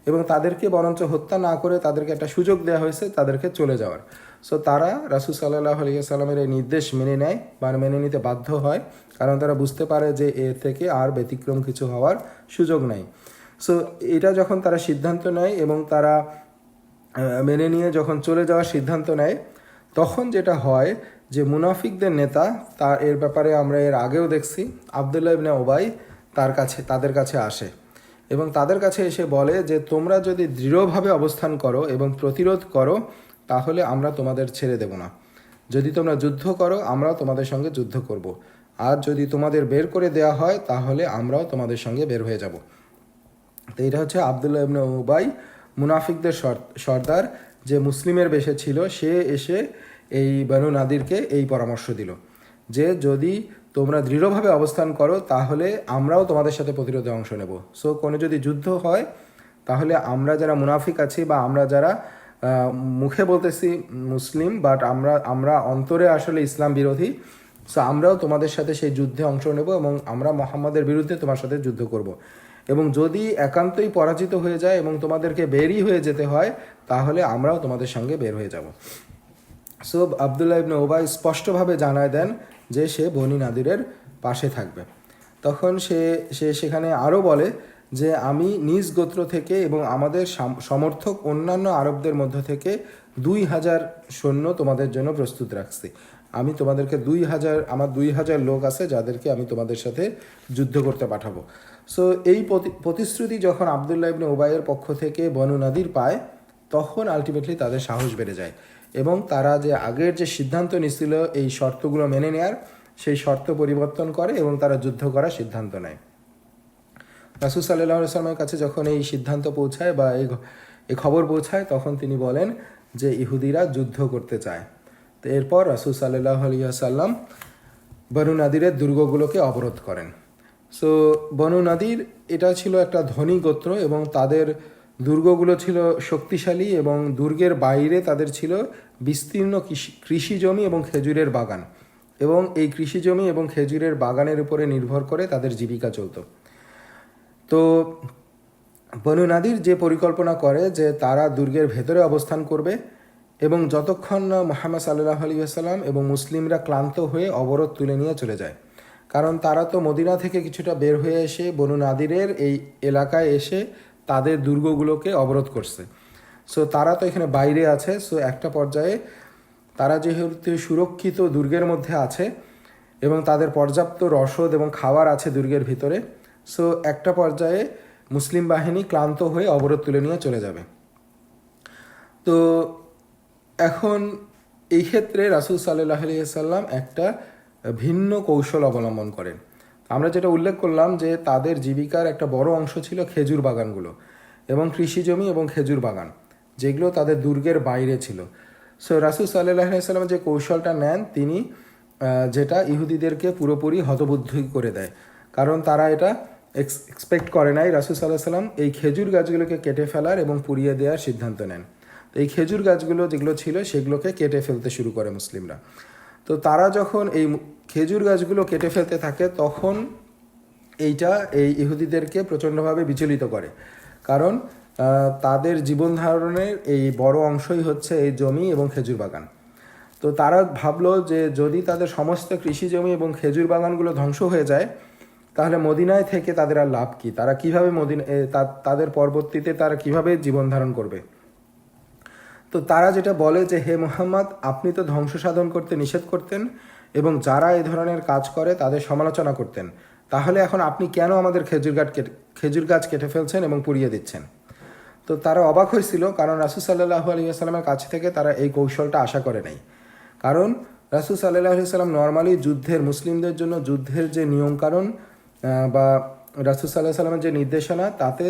এবং তাদেরকে বরঞ্চ হত্যা না করে তাদেরকে একটা সুযোগ দেওয়া হয়েছে তাদেরকে চলে যাওয়ার। সো তারা রাসূল সাল্লাল্লাহু আলাইহি সাল্লামের এই নির্দেশ মেনে নেয় বা মেনে নিতে বাধ্য হয়, কারণ তারা বুঝতে পারে যে এর থেকে আর ব্যতিক্রম কিছু হওয়ার সুযোগ নাই। সো এটা যখন তারা সিদ্ধান্ত নেয় এবং তারা মেনে নিয়ে যখন চলে যাওয়ার সিদ্ধান্ত নেয়, তখন যেটা হয় যে মুনাফিকদের নেতা, তার এর ব্যাপারে আমরা এর আগেও দেখছি, আব্দুল্লাহ ইবনে উবাই তাদের কাছে আসে এবং তাদের কাছে এসে বলে যে তোমরা যদি দৃঢ়ভাবে অবস্থান করো এবং প্রতিরোধ করো তাহলে আমরা তোমাদের ছেড়ে দেব না। যদি তোমরা যুদ্ধ করো আমরাও তোমাদের সঙ্গে যুদ্ধ করব, আর যদি তোমাদের বের করে দেওয়া হয় তাহলে আমরাও তোমাদের সঙ্গে বের হয়ে যাব। তো এটা হচ্ছে আব্দুল্লাহ ইবনে উবাই, মুনাফিকদের সর্দার, যে মুসলিমের বেশে ছিল, সে এসে এই বনু নাদিরকে এই পরামর্শ দিল যে যদি তোমরা দৃঢ়ভাবে অবস্থান করো তাহলে আমরাও তোমাদের সাথে প্রতিরোধে অংশ নেব। সো কোনো যদি যুদ্ধ হয় তাহলে আমরা যারা মুনাফিক আছি বা আমরা যারা মুখে বলতেছি মুসলিম বাট আমরা অন্তরে আসলে ইসলাম বিরোধী, সো আমরাও তোমাদের সাথে সেই যুদ্ধে অংশ নেব এবং আমরা মুহাম্মাদের বিরুদ্ধে তোমার সাথে যুদ্ধ করব। এবং যদি একান্তই পরাজিত হয়ে যায় এবং তোমাদেরকে বেরই হয়ে যেতে হয় তাহলে আমরাও তোমাদের সঙ্গে বের হয়ে যাব। সো আব্দুল্লাহ ইবনে উবাই স্পষ্টভাবে জানায় দেন যে সে বনি নাদিরের পাশে থাকবে। তখন সে সেখানে আরও বলে যে আমি নিজ গোত্র থেকে এবং আমাদের সমর্থক অন্যান্য আরবদের মধ্য থেকে 2000 সৈন্য তোমাদের জন্য প্রস্তুত রাখছি। আমি তোমাদেরকে 2000 লোক আছে যাদেরকে আমি তোমাদের সাথে যুদ্ধ করতে পাঠাবো। সো এই প্রতিশ্রুতি যখন আব্দুল্লাহ ইবনে উবাইয়ের পক্ষ থেকে বনু নাদির পায় তখন আলটিমেটলি তাদের সাহস বেড়ে যায় এবং তারা যে আগের যে সিদ্ধান্ত নিয়েছিল এই শর্তগুলো মেনে নেয়ার, সেই শর্ত পরিবর্তন করে এবং তারা যুদ্ধ করার সিদ্ধান্ত নেয়। রাসূল সাল্লাল্লাহু আলাইহি ওয়াসাল্লামের কাছে যখন এই সিদ্ধান্ত পৌঁছায় বা এই খবর পৌঁছায় তখন তিনি বলেন যে ইহুদিরা যুদ্ধ করতে চায়। তো এরপর রাসূল সাল্লাল্লাহু আলাইহি ওয়াসাল্লাম বনু নাদিরের দুর্গগুলোকে অবরোধ করেন। সো বনু নাদির এটা ছিল একটা ধনী গোত্র এবং তাদের দুর্গগুলো ছিল শক্তিশালী এবং দুর্গের বাইরে তাদের ছিল বিস্তীর্ণ কৃষি জমি এবং খেজুরের বাগান, এবং এই কৃষি জমি এবং খেজুরের বাগানের উপরে নির্ভর করে তাদের জীবিকা চলত। তো বনু নাদির যে পরিকল্পনা করে যে তারা দুর্গের ভেতরে অবস্থান করবে এবং যতক্ষণ না মুহাম্মদ সাল্লাল্লাহু আলাইহি ওয়াসাল্লাম এবং মুসলিমরা ক্লান্ত হয়ে অবরোধ তুলে নিয়ে চলে যায়, কারণ তারা তো মদিনা থেকে কিছুটা বের হয়ে এসে বনু নাদিরের এই এলাকায় এসে তাদের দুর্গগুলোকে অবরোধ করছে। সো তারা তো এখানে বাইরে আছে। সো একটা পর্যায়ে তারা যেহেতু সুরক্ষিত দুর্গের মধ্যে আছে এবং তাদের পর্যাপ্ত রসদ এবং খাবার আছে দুর্গের ভিতরে, সো একটা পর্যায়ে মুসলিম বাহিনী ক্লান্ত হয়ে অবরোধ তুলে নিয়ে চলে যাবে। তো এখন এই ক্ষেত্রে রাসূল সাল্লাল্লাহু আলাইহি ওয়াসাল্লাম একটা ভিন্ন কৌশল অবলম্বন করেন। আমরা যেটা উল্লেখ করলাম যে তাদের জীবিকার একটা বড় অংশ ছিল খেজুর বাগানগুলো এবং কৃষি জমি এবং খেজুর বাগান, যেগুলো তাদের দুর্গের বাইরে ছিল। সো রাসূল সাল্লাল্লাহু আলাইহি ওয়াসাল্লাম যে কৌশলটা নেন তিনি যেটা ইহুদিদেরকে পুরোপুরি হতবুদ্ধি করে দেয়, কারণ তারা এটা এক্সপেক্ট করে নাই। রাসূল সাল্লাল্লাহু আলাইহি ওয়াসাল্লাম এই খেজুর গাছগুলোকে কেটে ফেলার এবং পুড়িয়ে দেওয়ার সিদ্ধান্ত নেন। তো এই খেজুর গাছগুলো যেগুলো ছিল সেগুলোকে কেটে ফেলতে শুরু করে মুসলিমরা। তো তারা যখন এই খেজুর গাছগুলো কেটে ফেলতে থাকে তখন এইটা এই ইহুদিদেরকে প্রচণ্ডভাবে বিচলিত করে, কারণ তাদের জীবন ধারণের এই বড় অংশই হচ্ছে এই জমি এবং খেজুর বাগান। তো তারা ভাবলো যে যদি তাদের সমস্ত কৃষি জমি এবং খেজুর বাগানগুলো ধ্বংস হয়ে যায় তাহলে মদিনায় থেকে তাদের আর লাভ কি, তারা কীভাবে তাদের পরবর্তীতে তারা কীভাবে জীবন ধারণ করবে। তো তারা যেটা বলে যে হে মুহাম্মদ, আপনি তো ধ্বংস সাধন করতে নিষেধ করতেন এবং যারা এই ধরনের কাজ করে তাদের সমালোচনা করতেন, তাহলে এখন আপনি কেন আমাদের খেজুর গাছ কেটে ফেলছেন এবং পুড়িয়ে দিচ্ছেন। তো তারা অবাক হয়েছিল, কারণ রাসূল সাল্লাল্লাহু আলাইহি ওয়াসাল্লামের কাছ থেকে তারা এই কৌশলটা আশা করে নাই। কারণ রাসূল সাল্লাল্লাহু আলাইহি ওয়াসাল্লাম নর্মালি যুদ্ধের, মুসলিমদের জন্য যুদ্ধের যে নিয়মকানুন বা রাসূল সাল্লাল্লাহু আলাইহি ওয়াসাল্লামের যে নির্দেশনা, তাতে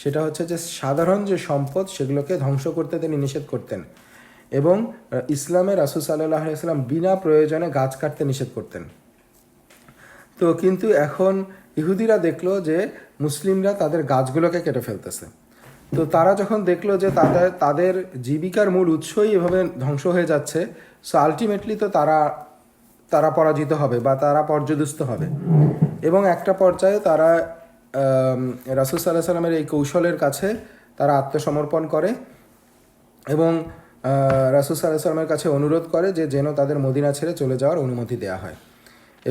সেটা হচ্ছে যে সাধারণ যে সম্পদ সেগুলোকে ধ্বংস করতে তিনি নিষেধ করতেন। এবং ইসলামে রাসূল সাল্লাল্লাহু আলাইহি ওয়াসাল্লাম বিনা প্রয়োজনে গাছ কাটতে নিষেধ করতেন। তো কিন্তু এখন ইহুদিরা দেখলো যে মুসলিমরা তাদের গাছগুলোকে কেটে ফেলতেছে। তো তারা যখন দেখলো যে তাদের জীবিকার মূল উৎসই এভাবে ধ্বংস হয়ে যাচ্ছে, সো আলটিমেটলি তো তারা পরাজিত হবে বা তারা পর্যদুস্ত হবে। এবং একটা পর্যায়ে তারা রাসূল সাল্লাল্লাহু আলাইহি ওয়াসাল্লামের এই কৌশলের কাছে তারা আত্মসমর্পণ করে এবং রাসূল সাল্লাল্লাহু আলাইহি ওয়াসাল্লামের কাছে অনুরোধ করে যে যেন তাদের মদিনা ছেড়ে চলে যাওয়ার অনুমতি দেওয়া হয়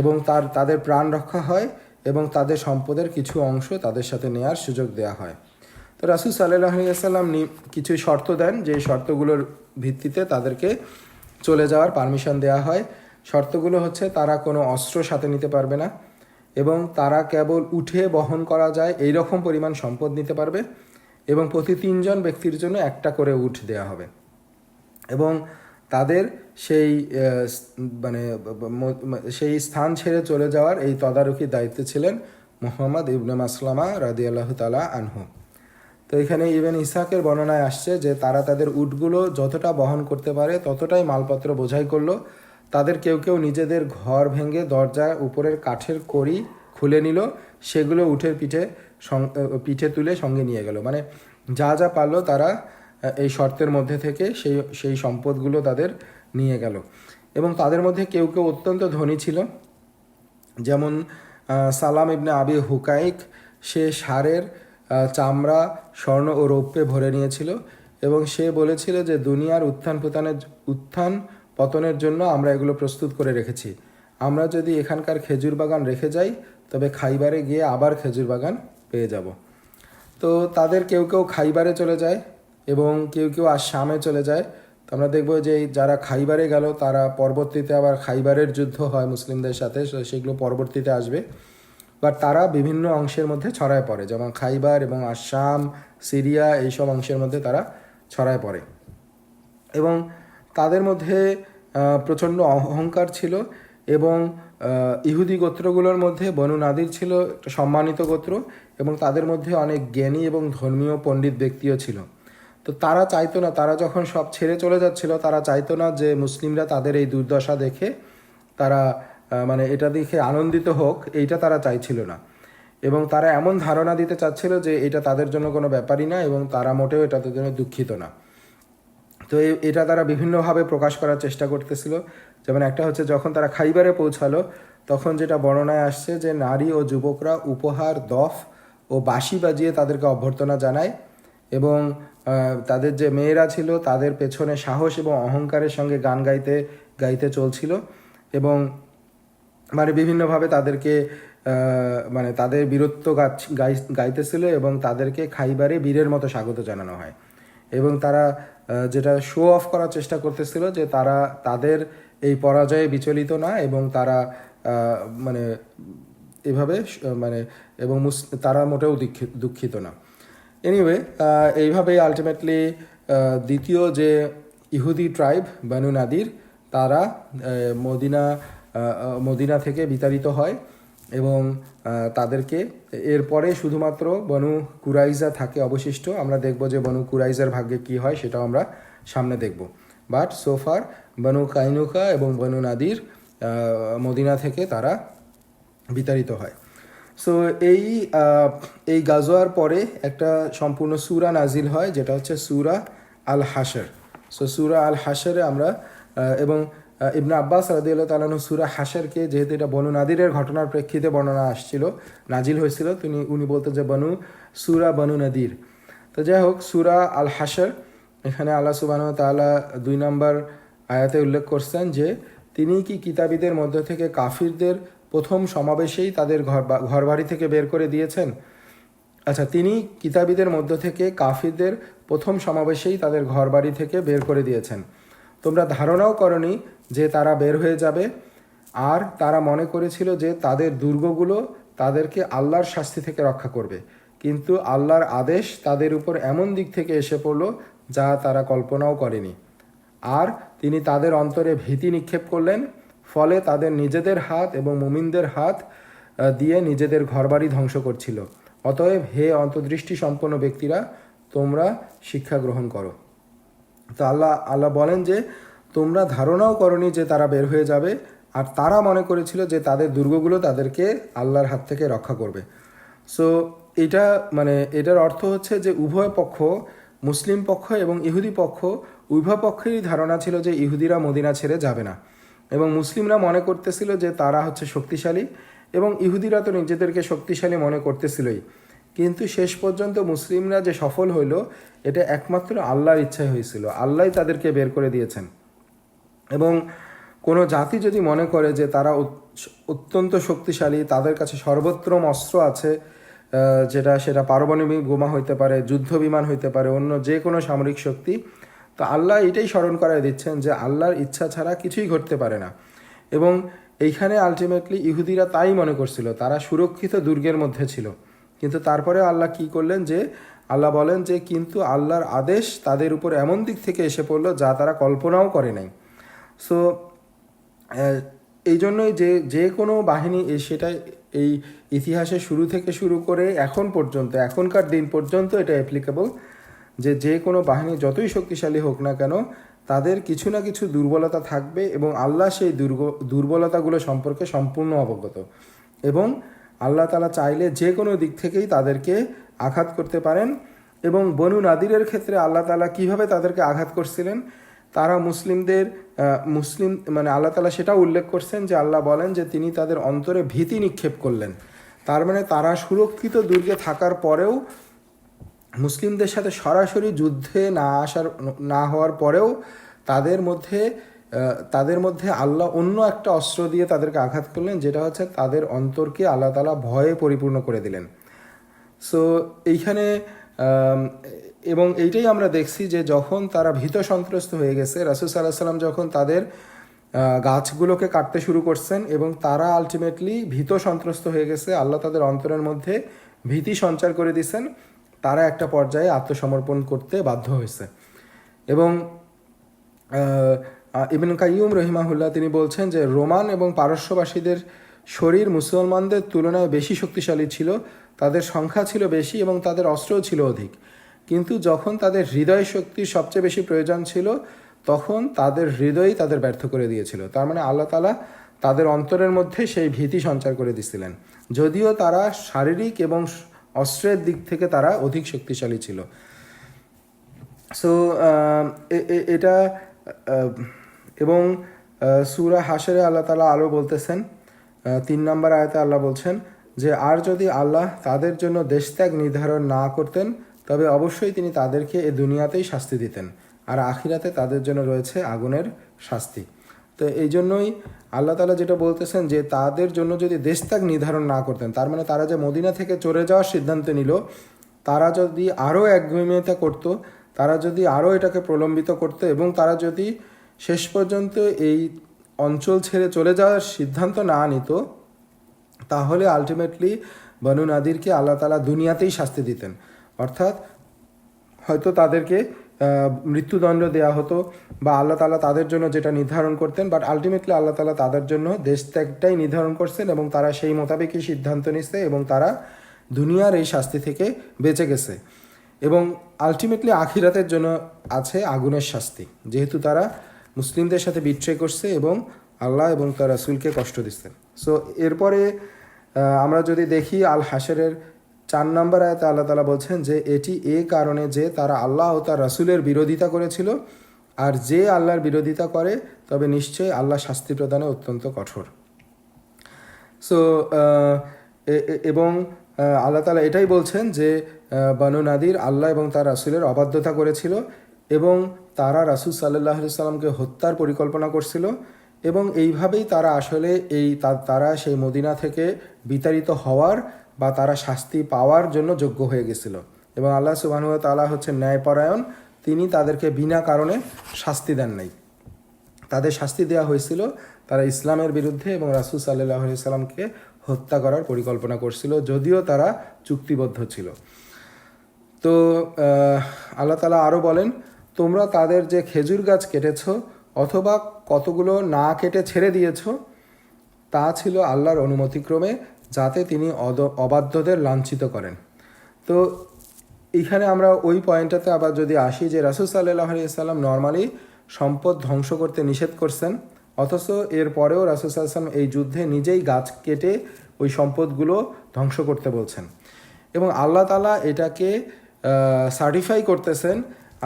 এবং তাদের প্রাণ রক্ষা হয় এবং তাদের সম্পদের কিছু অংশ তাদের সাথে নেয়ার সুযোগ দেওয়া হয়। তো রাসূল সাল্লাল্লাহু আলাইহি ওয়াসাল্লাম কিছু শর্ত দেন, যে শর্তগুলোর ভিত্তিতে তাদেরকে চলে যাওয়ার পারমিশন দেওয়া হয়। শর্তগুলো হচ্ছে তারা কোনো অস্ত্র সাথে নিতে পারবে না এবং তারা কেবল উঠে বহন করা যায় এই রকম পরিমাণ সম্পদ নিতে পারবে এবং প্রতি 3 জন ব্যক্তির জন্য একটা করে উট দেওয়া হবে। এবং তাদের সেই স্থান ছেড়ে চলে যাওয়ার এই তদারকির দায়িত্বে ছিলেন মুহাম্মদ ইবনে মাসলামা রাদিয়াল্লাহু তাআলা আনহু। তো এখানে ইবনে ইসহাকের বর্ণনায় আসছে যে তারা তাদের উটগুলো যতটা বহন করতে পারে ততটাই মালপত্র বোঝাই করলো। তাদের কেউ কেউ নিজেদের ঘর ভেঙে দরজার উপরের কাঠের কড়ি খুলে নিল, সেগুলো উটের পিঠে তুলে সঙ্গে নিয়ে গেল। মানে যা যা পারলো তারা এই শর্তের মধ্যে থেকে সেই সম্পদগুলো তাদের নিয়ে গেল। এবং তাদের মধ্যে কেউ কেউ অত্যন্ত ধনী ছিল, যেমন সালাম ইবনে আবি হুকাইক। সে ষাঁড়ের চামড়া স্বর্ণ ও রৌপ্যে ভরে নিয়েছিল এবং সে বলেছিল যে দুনিয়ার উত্থান পতনের জন্য আমরা এগুলো প্রস্তুত করে রেখেছি। আমরা যদি এখানকার খেজুর বাগান রেখে যাই তবে খাইবারে গিয়ে আবার খেজুর বাগান পেয়ে যাব। তো তাদের কেউ কেউ খাইবারে চলে যায় এবং কেউ কেউ শামে চলে যায়। তো আমরা দেখবো যে যারা খাইবারে গেল তারা পরবর্তীতে আবার খাইবারের যুদ্ধ হয় মুসলিমদের সাথে, সেগুলো পরবর্তীতে আসবে। বাট তারা বিভিন্ন অংশের মধ্যে ছড়ায় পড়ে, যেমন খাইবার এবং শাম, সিরিয়া, এইসব অংশের মধ্যে তারা ছড়ায় পড়ে। এবং তাদের মধ্যে প্রচণ্ড অহংকার ছিল এবং ইহুদি গোত্রগুলোর মধ্যে বনু নাদির ছিল একটা সম্মানিত গোত্র এবং তাদের মধ্যে অনেক জ্ঞানী এবং ধর্মীয় পণ্ডিত ব্যক্তিও ছিল। তো তারা চাইতো না, তারা যখন সব ছেড়ে চলে যাচ্ছিল তারা চাইতো না যে মুসলিমরা তাদের এই দুর্দশা দেখে তারা এটা দেখে আনন্দিত হোক, এইটা তারা চাইছিল না। এবং তারা এমন ধারণা দিতে চাচ্ছিল যে এটা তাদের জন্য কোনো ব্যাপারই না এবং তারা মোটেও এটা তাদের জন্য দুঃখিত না। তো এটা তারা বিভিন্নভাবে প্রকাশ করার চেষ্টা করতেছিল। যেমন একটা হচ্ছে যখন তারা খাইবারে পৌঁছালো তখন যেটা বর্ণনায় আসছে যে নারী ও যুবকরা উপহার, দফ ও বাঁশি বাজিয়ে তাদেরকে অভ্যর্থনা জানায় এবং তাদের যে মেয়েরা ছিল তাদের পেছনে সাহস এবং অহংকারের সঙ্গে গান গাইতে গাইতে চলছিল এবং বিভিন্নভাবে তাদেরকে তাদের বীরত্ব গাইতেছিল এবং তাদেরকে খাইবারে বীরের মতো স্বাগত জানানো হয়। এবং তারা যেটা শো অফ করার চেষ্টা করতেছিল যে তারা তাদের এই পরাজয়ে বিচলিত না এবং তারা এভাবে এবং তারা মোটেও দুঃখিত না। এনিওয়ে, এইভাবেই আলটিমেটলি দ্বিতীয় যে ইহুদি ট্রাইব বানু নাদির তারা মদিনা থেকে বিতাড়িত হয় এবং তাদেরকে এরপরে শুধুমাত্র বনু কুরাইজা থাকে অবশিষ্ট। আমরা দেখব যে বনু কুরাইজার ভাগ্যে কি হয় সেটাও আমরা সামনে দেখব। বাট সোফার বনু কাইনুকা এবং বনু নাদির মদিনা থেকে তারা বিতাড়িত হয়। সো এই গাজোয়ার পরে একটা সম্পূর্ণ সূরা নাজিল হয় যেটা হচ্ছে সূরা আল হাশর। সো সূরা আল হাশরে আমরা এবং ইবনে আব্বাস রাদিয়াল্লাহু তাআলা আনহু সূরা হাশরকে, যেহেতু এটা বনু নাদিরের ঘটনার প্রেক্ষিতে বর্ণনা নাজিল হয়েছিল, উনি বলতেন যে সূরা বনু নাদির। তো যাই হোক, সূরা আল হাশর এখানে আল্লাহ সুবহানাহু ওয়া তাআলা 2 নম্বর আয়াতে উল্লেখ করছেন যে তিনি কি কিতাবীদের মধ্য থেকে কাফিরদের প্রথম সমাবেশেই তাদের ঘরবাড়ি থেকে বের করে দিয়েছেন। আচ্ছা, তিনি কিতাবীদের মধ্য থেকে কাফিরদের প্রথম সমাবেশেই তাদের ঘরবাড়ি থেকে বের করে দিয়েছেন। তোমরা ধারণাও করনি যে তারা বের হয়ে যাবে, আর তারা মনে করেছিল যে তাদের দুর্গগুলো তাদেরকে আল্লাহর শাস্তি থেকে রক্ষা করবে, কিন্তু আল্লাহর আদেশ তাদের উপর এমন দিক থেকে এসে পড়ল যা তারা কল্পনাও করেনি। আর তিনি তাদের অন্তরে ভীতি নিক্ষেপ করলেন, ফলে তাদের নিজেদের হাত এবং মুমিনদের হাত দিয়ে নিজেদের ঘরবাড়ি ধ্বংস করছিল। অতএব হে অন্তর্দৃষ্টি সম্পন্ন ব্যক্তিরা, তোমরা শিক্ষা গ্রহণ করো। তো আল্লাহ বলেন যে তোমরা ধারণাও করনি যে তারা বের হয়ে যাবে, আর তারা মনে করেছিল যে তাদের দুর্গগুলো তাদেরকে আল্লাহর হাত থেকে রক্ষা করবে। সো এটার অর্থ হচ্ছে যে উভয় পক্ষ, মুসলিম পক্ষ এবং ইহুদি পক্ষ, উভয় পক্ষেরই ধারণা ছিল যে ইহুদিরা মদিনা ছেড়ে যাবে না, এবং মুসলিমরা মনে করতেছিল যে তারা হচ্ছে শক্তিশালী, এবং ইহুদিরা তো নিজেদেরকে শক্তিশালী মনে করতেছিলই। কিন্তু শেষ পর্যন্ত মুসলিমরা যে সফল হইল, এটা একমাত্র আল্লাহর ইচ্ছায় হয়েছিল। আল্লাহই তাদেরকে বের করে দিয়েছেন। এবং কোনো জাতি যদি মনে করে যে তারা অত্যন্ত শক্তিশালী, তাদের কাছে সর্বোত্তম অস্ত্র আছে, সেটা পারমাণবিক বোমা হইতে পারে, যুদ্ধ বিমান হইতে পারে, অন্য যে কোনো সামরিক শক্তি, তো আল্লাহ এটাই স্মরণ করায় দিচ্ছেন যে আল্লাহর ইচ্ছা ছাড়া কিছুই ঘটতে পারে না। এবং এইখানে আলটিমেটলি ইহুদিরা তাই মনে করছিল, তারা সুরক্ষিত দুর্গের মধ্যে ছিল। কিন্তু তারপরে আল্লাহ কি করলেন, যে আল্লাহ বলেন যে কিন্তু আল্লাহর আদেশ তাদের উপর এমন দিক থেকে এসে পড়লো যা তারা কল্পনাও করে নাই। সো এই জন্যই যে কোনো বাহিনী সেটা এই ইতিহাসের শুরু থেকে শুরু করে এখন পর্যন্ত, এখনকার দিন পর্যন্ত এটা অ্যাপ্লিকেবল, যে কোনো বাহিনী যতই শক্তিশালী হোক না কেন, তাদের কিছু না কিছু দুর্বলতা থাকবে, এবং আল্লাহ সেই দুর্বলতাগুলো সম্পর্কে সম্পূর্ণ অবগত। এবং আল্লাহ তাআলা চাইলে যে কোনো দিক থেকেই তাদেরকে আঘাত করতে পারেন। এবং বনু নাদিরের ক্ষেত্রে আল্লাহ তাআলা কীভাবে তাদেরকে আঘাত করছিলেন, তারা আল্লাহ তাআলা সেটাও উল্লেখ করছেন যে আল্লাহ বলেন যে তিনি তাদের অন্তরে ভীতি নিক্ষেপ করলেন। তার মানে তারা সুরক্ষিত দুর্গে থাকার পরেও, মুসলিমদের সাথে সরাসরি যুদ্ধে না হওয়ার পরেও তাদের মধ্যে আল্লাহ অন্য একটা অস্ত্র দিয়ে তাদেরকে আঘাত করলেন, যেটা হচ্ছে তাদের অন্তরকে আল্লাহ তাআলা ভয়ে পরিপূর্ণ করে দিলেন। সো এইখানে এবং এইটাই আমরা দেখছি যে যখন তারা ভীত সন্ত্রস্ত হয়ে গেছে, রাসূল সাল্লাল্লাহু আলাইহি ওয়াসাল্লাম যখন তাদের গাছগুলোকে কাটতে শুরু করছেন এবং তারা আলটিমেটলি ভীত সন্ত্রস্ত হয়ে গেছে, আল্লাহ তাদের অন্তরের মধ্যে ভীতি সঞ্চার করে দিয়েছেন, তারা একটা পর্যায়ে আত্মসমর্পণ করতে বাধ্য হয়েছে। এবং ইবনে কাইয়ুম রহিমাহুল্লাহ তিনি বলছেন যে রোমান এবং পারস্যবাসীদের শরীর মুসলমানদের তুলনায় বেশি শক্তিশালী ছিল, তাদের সংখ্যা ছিল বেশি এবং তাদের অস্ত্রও ছিল অধিক। কিন্তু যখন তাদের হৃদয় শক্তির সবচেয়ে বেশি প্রয়োজন ছিল, তখন তাদের হৃদয়ই তাদের ব্যর্থ করে দিয়েছিল। তার মানে আল্লাহ তাআলা তাদের অন্তরের মধ্যে সেই ভীতি সঞ্চার করে দিয়েছিলেন, যদিও তারা শারীরিক এবং অস্ত্রের দিক থেকে তারা অধিক শক্তিশালী ছিল। সো এটা এবং সূরা হাশরে আল্লাহ তাআলা আরও বলতেছেন, 3 নম্বর আয়াতে আল্লাহ বলছেন যে আর যদি আল্লাহ তাদের জন্য দেশত্যাগ নির্ধারণ না করতেন, তবে অবশ্যই তিনি তাদেরকে এ দুনিয়াতেই শাস্তি দিতেন, আর আখিরাতে তাদের জন্য রয়েছে আগুনের শাস্তি। তো এই জন্যই আল্লাহ তাআলা যেটা বলতেছেন যে তাদের জন্য যদি দেশত্যাগ নির্ধারণ না করতেন, তার মানে তারা যে মদিনা থেকে চলে যাওয়ার সিদ্ধান্ত নিল, তারা যদি আরও একগুঁয়েমিতা করত, তারা যদি আরও এটাকে প্রলম্বিত করত, এবং তারা যদি শেষ পর্যন্ত এই অঞ্চল ছেড়ে চলে যাওয়ার সিদ্ধান্ত না নিত, তাহলে আলটিমেটলি বনু নাদিরকে আল্লাহ তাআলা দুনিয়াতেই শাস্তি দিতেন। অর্থাৎ হয়তো তাদেরকে মৃত্যুদণ্ড দেওয়া হতো, বা আল্লাহ তাআলা তাদের জন্য যেটা নির্ধারণ করতেন, বাট আলটিমেটলি আল্লাহ তাআলা তাদের জন্য দেশ ত্যাগটাই নির্ধারণ করছেন, এবং তারা সেই মোতাবেকই সিদ্ধান্ত নিচ্ছে, এবং তারা দুনিয়ার এই শাস্তি থেকে বেঁচে গেছে। এবং আলটিমেটলি আখিরাতের জন্য আছে আগুনের শাস্তি, যেহেতু তারা মুসলিমদের সাথে বিট্রে করছে এবং আল্লাহ এবং তার রাসূলকে কষ্ট দিচ্ছে। সো এরপরে আমরা যদি দেখি আল হাশরের 4 নম্বর আয়াতে আল্লাহ তাআলা বলছেন যে এটি কারণে যে তারা আল্লাহ ও তার রাসূলের বিরোধিতা করেছিল, আর যে আল্লাহর বিরোধিতা করে তবে নিশ্চয়ই আল্লাহ শাস্তি প্রদানে অত্যন্ত কঠোর। সো এবং আল্লাহ তাআলা এটাই বলছেন যে বনু নাদির আল্লাহ এবং তার রাসূলের অবাধ্যতা করেছিল, এবং তারা রাসূল সাল্লাল্লাহু আলাইহি সাল্লামকে হত্যার পরিকল্পনা করছিল, এবং এইভাবেই তারা আসলে তারা সেই মদিনা থেকে বিতাড়িত হওয়ার বা তারা শাস্তি পাওয়ার জন্য যোগ্য হয়ে গেছিল। এবং আল্লাহ সুবহানাহু ওয়া তাআলা হচ্ছেন ন্যায়পরায়ণ, তিনি তাদেরকে বিনা কারণে শাস্তি দেন নাই। তাদের শাস্তি দেওয়া হয়েছিল তারা ইসলামের বিরুদ্ধে এবং রাসূল সাল্লাল্লাহু আলাইহি সাল্লামকে হত্যা করার পরিকল্পনা করছিল, যদিও তারা চুক্তিবদ্ধ ছিল। তো আল্লাহ তাআলা আরও বলেন, তোমরা তাদের যে খেজুর গাছ কেটেছ অথবা কতগুলো না কেটে ছেড়ে দিয়েছ, তা ছিল আল্লাহর অনুমতিক্রমে, যাতে তিনি অবাধ্যদের লাঞ্ছিত করেন। তো এইখানে আমরা ওই পয়েন্টটাতে আবার যদি আসি যে রাসূল সাল্লাল্লাহু আলাইহি ওয়াসাল্লাম নর্মালি সম্পদ ধ্বংস করতে নিষেধ করছেন, অথচ এর পরেও রাসূল সাল্লাল্লাহু আলাইহি ওয়াসাল্লাম এই যুদ্ধে নিজেই গাছ কেটে ওই সম্পদগুলো ধ্বংস করতে বলছেন। এবং আল্লাহ তাআলা এটাকে সার্টিফাই করতেছেন।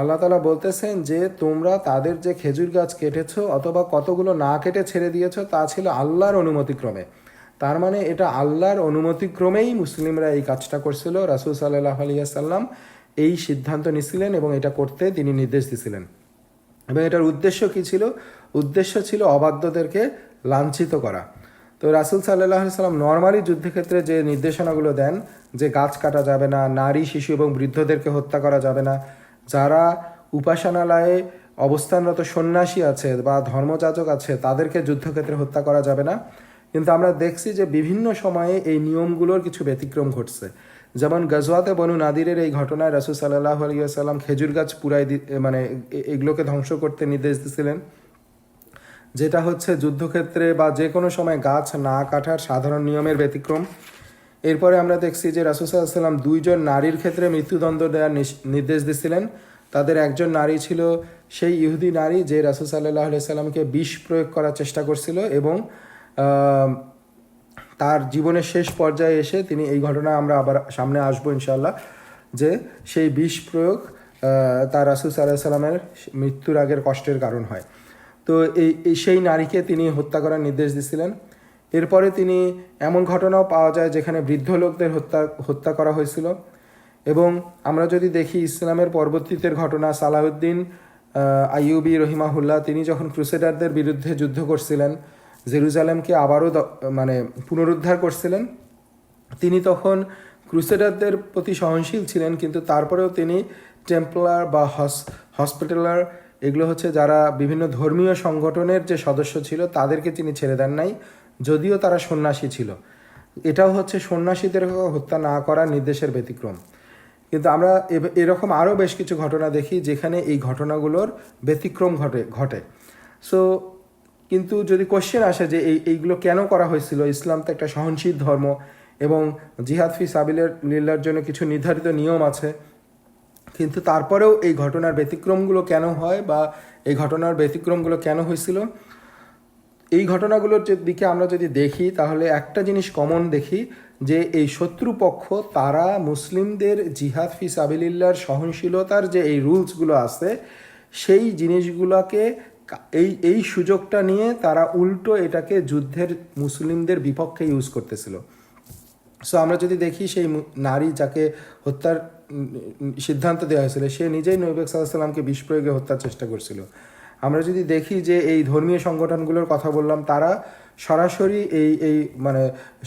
আল্লাহ তাআলা বলতেছেন যে তোমরা তাদের যে খেজুর গাছ কেটেছো অথবা কতগুলো না কেটে ছেড়ে দিয়েছো, তা ছিল আল্লাহর অনুমতিক্রমে। তার মানে এটা আল্লাহর অনুমতিক্রমেই মুসলিমরা এই কাজটা করছিল। রাসূল সাল্লাল্লাহু আলাইহি ওয়াসাল্লাম এই সিদ্ধান্ত নিছিলেন এবং এটা করতে তিনি নির্দেশ দিছিলেন। এবং এটার উদ্দেশ্য কী ছিল? উদ্দেশ্য ছিল অবাধ্যদেরকে লাঞ্ছিত করা। তো রাসূল সাল্লাল্লাহু আলাইহি ওয়াসাল্লাম নর্মালি যুদ্ধক্ষেত্রে যে নির্দেশনাগুলো দেন, যে গাছ কাটা যাবে না, নারী, শিশু এবং বৃদ্ধদেরকে হত্যা করা যাবে না, যারা উপাসনালয়ে অবস্থানরত সন্ন্যাসী আছে বা ধর্মযাজক আছে তাদেরকে যুদ্ধক্ষেত্রে হত্যা করা যাবে না। কিন্তু আমরা দেখছি যে বিভিন্ন সময়ে এই নিয়মগুলোর কিছু ব্যতিক্রম ঘটছে। যেমন গজওয়াতে বনু নাদিরের এই ঘটনায় রাসূল সাল্লাল্লাহু আলাইহি ওয়াসাল্লাম খেজুর গাছ মানে এগুলোকে ধ্বংস করতে নির্দেশ দিয়েছিলেন, যেটা হচ্ছে যুদ্ধক্ষেত্রে বা যে কোনো সময় গাছ না কাটার সাধারণ নিয়মের ব্যতিক্রম। এরপরে আমরা দেখছি যে রাসূল সাল্লাল্লাহু আলাইহি ওয়াসাল্লাম দুইজন নারীর ক্ষেত্রে মৃত্যুদণ্ড দেওয়ার নির্দেশ দিয়েছিলেন। তাদের একজন নারী ছিল সেই ইহুদি নারী যে রাসূল সাল্লাল্লাহু আলাইহি ওয়াসাল্লামকে বিষ প্রয়োগ করার চেষ্টা করছিল, এবং তার জীবনের শেষ পর্যায়ে এসে তিনি, এই ঘটনা আমরা আবার সামনে আসবো ইনশাআল্লাহ, যে সেই বিষ প্রয়োগ তার রাসূল সাল্লাল্লাহু আলাইহি ওয়াসাল্লামের মৃত্যুর আগের কষ্টের কারণ হয়। তো সেই নারীকে তিনি হত্যা করার নির্দেশ দিয়েছিলেন। এরপরে তিনি, এমন ঘটনাও পাওয়া যায় যেখানে বৃদ্ধ লোকদের হত্যা করা হয়েছিল। এবং আমরা যদি দেখি ইসলামের পরবর্তীতের ঘটনা, সালাহউদ্দিন আইয়ুবী রহিমাহুল্লাহ তিনি যখন ক্রুসেডারদের বিরুদ্ধে যুদ্ধ করছিলেন, জেরুজালেমকে আবারও মানে পুনরুদ্ধার করছিলেন, তিনি তখন ক্রুসেডারদের প্রতি সহনশীল ছিলেন, কিন্তু তারপরেও তিনি টেম্পলার বা হসপিটালার, এগুলো হচ্ছে যারা বিভিন্ন ধর্মীয় সংগঠনের যে সদস্য ছিল তাদেরকে তিনি ছেড়ে দেন নাই, যদিও তারা সন্ন্যাসী ছিল। এটাও হচ্ছে সন্ন্যাসীদের হত্যা না করার নির্দেশের ব্যতিক্রম। কিন্তু আমরা এরকম আরও বেশ কিছু ঘটনা দেখি যেখানে এই ঘটনাগুলোর ব্যতিক্রম ঘটে। সো কিন্তু যদি কোশ্চেন আসে যে এইগুলো কেন করা হয়েছিল, ইসলাম তো একটা সহনশীল ধর্ম এবং জিহাদ ফি সাবিলিল্লাহর জন্য কিছু নির্ধারিত নিয়ম আছে, কিন্তু তারপরেও এই ঘটনার ব্যতিক্রমগুলো কেন হয় বা এই ঘটনার ব্যতিক্রমগুলো কেন হয়েছিল, এই ঘটনাগুলোর দিকে আমরা যদি দেখি তাহলে একটা জিনিস কমন দেখি, যে এই শত্রুপক্ষ তারা মুসলিমদের জিহাদ ফি সাবিলিল্লাহর সহনশীলতার যে এই রুলসগুলো আছে সেই জিনিসগুলোকে এই সুযোগটা নিয়ে তারা উল্টো এটাকে যুদ্ধের মুসলিমদের বিপক্ষে ইউজ করতেছিল। সো আমরা যদি দেখি সেই নারী যাকে হত্যার সিদ্ধান্ত দেওয়া হয়েছিল সে নিজেই নবী সাল্লাল্লাহু আলাইহি ওয়াসাল্লামকে বিষ প্রয়োগে হত্যার চেষ্টা করছিল। আমরা যদি দেখি যে এই ধর্মীয় সংগঠনগুলোর কথা বললাম, তারা সরাসরি এই মানে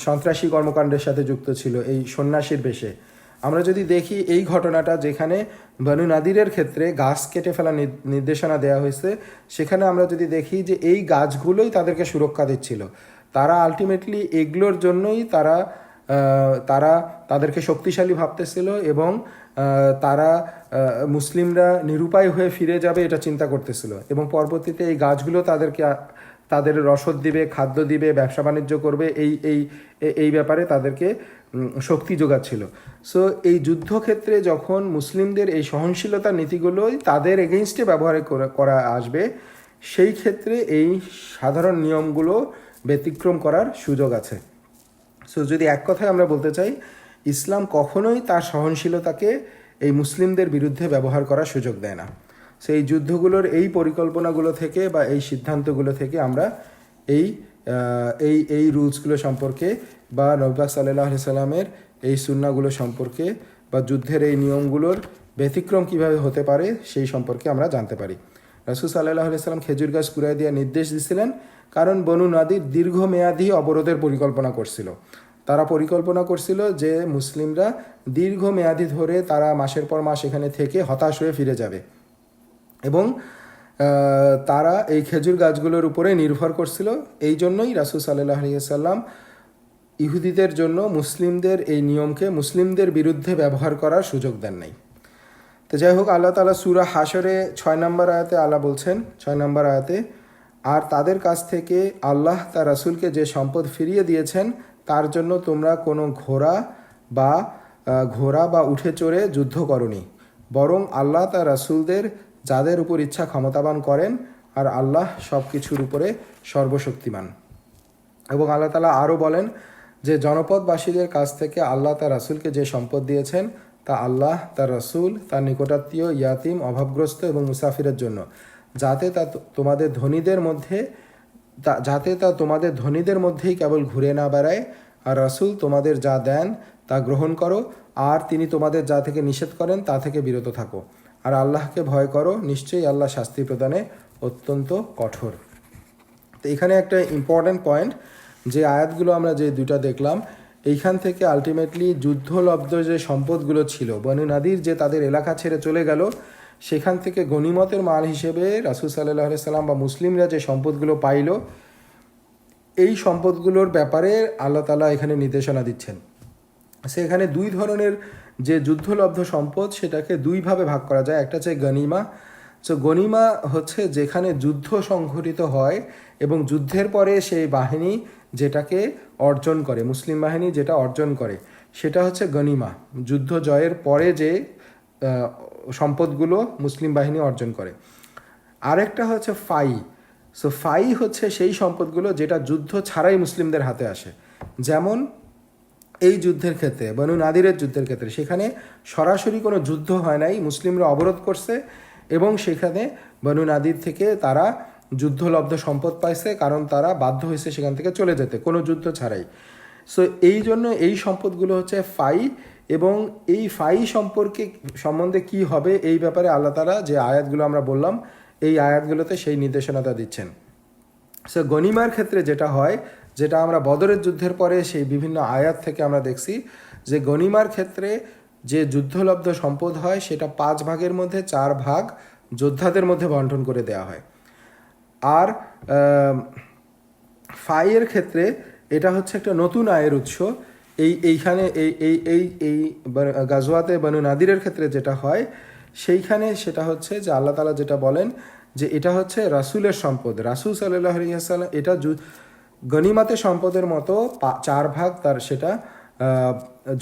সন্ত্রাসী কর্মকাণ্ডের সাথে যুক্ত ছিল এই সন্ন্যাসীর বেশে। আমরা যদি দেখি এই ঘটনাটা যেখানে বনু নাদিরের ক্ষেত্রে গাছ কেটে ফেলার নির্দেশনা দেওয়া হয়েছে, সেখানে আমরা যদি দেখি যে এই গাছগুলোই তাদেরকে সুরক্ষা দিচ্ছিল। তারা আলটিমেটলি এগুলোর জন্যই তাদেরকে শক্তিশালী ভাবতেছিল এবং তারা মুসলিমরা নিরুপায় হয়ে ফিরে যাবে এটা চিন্তা করতেছিল, এবং পরবর্তীতে এই গাছগুলো তাদের রসদ দিবে, খাদ্য দিবে, ব্যবসা বাণিজ্য করবে, এই ব্যাপারে তাদেরকে শক্তি যোগাচ্ছিল। সো এই যুদ্ধক্ষেত্রে যখন মুসলিমদের এই সহনশীলতার নীতিগুলোই তাদের এগেইনস্টে ব্যবহার করা আসবে, সেই ক্ষেত্রে এই সাধারণ নিয়মগুলো ব্যতিক্রম করার সুযোগ আছে। সো যদি এক কথায় আমরা বলতে চাই, ইসলাম কখনোই তার সহনশীলতাকে এই মুসলিমদের বিরুদ্ধে ব্যবহার করার সুযোগ দেয় না। সেই যুদ্ধগুলোর এই পরিকল্পনাগুলো থেকে বা এই সিদ্ধান্তগুলো থেকে আমরা এই রুলসগুলো সম্পর্কে বা নবী পাক সাল্লাল্লাহু আলাইহি সাল্লামের এই সুন্নাহগুলো সম্পর্কে বা যুদ্ধের এই নিয়মগুলোর ব্যতিক্রম কিভাবে হতে পারে সেই সম্পর্কে আমরা জানতে পারি। রাসূল সাল্লাল্লাহু আলাইহি সাল্লাম খেজুর গাছ কুড়ায় দেওয়ার নির্দেশ দিয়েছিলেন, কারণ বনু নাদির দীর্ঘমেয়াদী অবরোধের পরিকল্পনা করছিল। তারা পরিকল্পনা করছিল যে মুসলিমরা দীর্ঘমেয়াদী ধরে তারা মাসের পর মাস এখানে থেকে হতাশ হয়ে ফিরে যাবে, এবং তারা এই খেজুর গাছগুলোর উপরে নির্ভর করছিল। এই জন্যই রাসূল সাল্লাল্লাহু আলাইহি ওয়াসাল্লাম ইহুদিদের জন্য মুসলিমদের এই নিয়মকে মুসলিমদের বিরুদ্ধে ব্যবহার করার সুযোগ দেন নাই। তো যাই হোক, আল্লাহ তাআলা সূরা হাশরে 6 নম্বর আয়াতে আল্লাহ বলছেন, 6 নম্বর আয়াতে, আর তাদের কাছ থেকে আল্লাহ তার রাসূলকে যে সম্পদ ফিরিয়ে দিয়েছেন তার জন্য তোমরা কোনো ঘোড়া বা উঠে চড়ে যুদ্ধ করনি, বরং আল্লাহ তার রাসূলদের যাদের উপর ইচ্ছা ক্ষমতাবান করেন, আর আল্লাহ সব কিছুর উপরে সর্বশক্তিমান। এবং আল্লাহ তাআলা আরও বলেন যে জনপদবাসীদের কাছ থেকে আল্লাহ তার রাসূলকে যে সম্পদ দিয়েছেন তা আল্লাহ তার রাসূল, তার নিকটাত্মীয়, ইয়াতিম, অভাবগ্রস্ত এবং মুসাফিরের জন্য, যাতে তা তোমাদের ধনীদের মধ্যেই কেবল ঘুরে না বেড়ায়। আর রাসূল তোমাদের যা দেন তা গ্রহণ করো, আর তিনি তোমাদের যা থেকে নিষেধ করেন তা থেকে বিরত থাকো, আর আল্লাহকে ভয় করো, নিশ্চয়ই আল্লাহ শাস্তি প্রদানে অত্যন্ত কঠোর। তো এখানে একটা ইম্পর্ট্যান্ট পয়েন্ট, যে আয়াতগুলো আমরা যে দুইটা দেখলাম, এইখান থেকে আলটিমেটলি যুদ্ধলব্ধ যে সম্পদগুলো ছিল, বনু নাদির যে তাদের এলাকা ছেড়ে চলে গেল, সেখান থেকে গনিমতের মাল হিসেবে রাসূল সাল্লাল্লাহু আলাইহি সাল্লাম বা মুসলিমরা যে সম্পদগুলো পাইল, এই সম্পদগুলোর ব্যাপারে আল্লাহ তাআলা এখানে নির্দেশনা দিচ্ছেন। সেখানে দুই ধরনের যে যুদ্ধলব্ধ সম্পদ, সেটাকে দুইভাবে ভাগ করা যায়। একটা হচ্ছে গনিমা। সো গনিমা হচ্ছে যেখানে যুদ্ধ সংঘটিত হয় এবং যুদ্ধের পরে সেই বাহিনী যেটাকে অর্জন করে, মুসলিম বাহিনী যেটা অর্জন করে, সেটা হচ্ছে গনিমা। যুদ্ধ জয়ের পরে যে সম্পদগুলো মুসলিম বাহিনী অর্জন করে। আরেকটা হচ্ছে ফাই। সো ফাই হচ্ছে সেই সম্পদগুলো যেটা যুদ্ধ ছাড়াই মুসলিমদের হাতে আসে। যেমন এই যুদ্ধের ক্ষেত্রে, বনু নাদিরের যুদ্ধের ক্ষেত্রে, সেখানে সরাসরি কোনো যুদ্ধ হয় নাই, মুসলিমরা অবরোধ করছে এবং সেখানে বনু নাদির থেকে তারা যুদ্ধলব্ধ সম্পদ পাইছে, কারণ তারা বাধ্য হয়েছে সেখান থেকে চলে যেতে কোনো যুদ্ধ ছাড়াই। সো এই জন্য এই সম্পদগুলো হচ্ছে ফাই, এবং এই ফাই সম্বন্ধে কি হবে এই ব্যাপারে আল্লাহ তাআলা যে আয়াতগুলো আমরা বললাম, এই আয়াতগুলোতে সেই নির্দেশনাটা দিচ্ছেন। সো গনিমার ক্ষেত্রে যেটা হয়, যেটা আমরা বদরের যুদ্ধের পরে সেই বিভিন্ন আয়াত থেকে আমরা দেখছি, যে গনিমার ক্ষেত্রে যে যুদ্ধলব্ধ সম্পদ হয় সেটা 5 ভাগের মধ্যে 4 ভাগ যোদ্ধাদের মধ্যে বন্টন করে দেওয়া হয়। আর ফাইয়ের ক্ষেত্রে এটা হচ্ছে একটা নতুন আয়ের উৎস। এইখানে এই গাজওয়াতে বনু নাদিরের ক্ষেত্রে যেটা হয়, সেইখানে সেটা হচ্ছে যে আল্লাহ তাআলা যেটা বলেন যে এটা হচ্ছে রাসূলের সম্পদ, রাসূল সাল্লাল্লাহু আলাইহি ওয়াসাল্লাম, এটা গনিমাতের সম্পদের মতো 4 ভাগ তার সেটা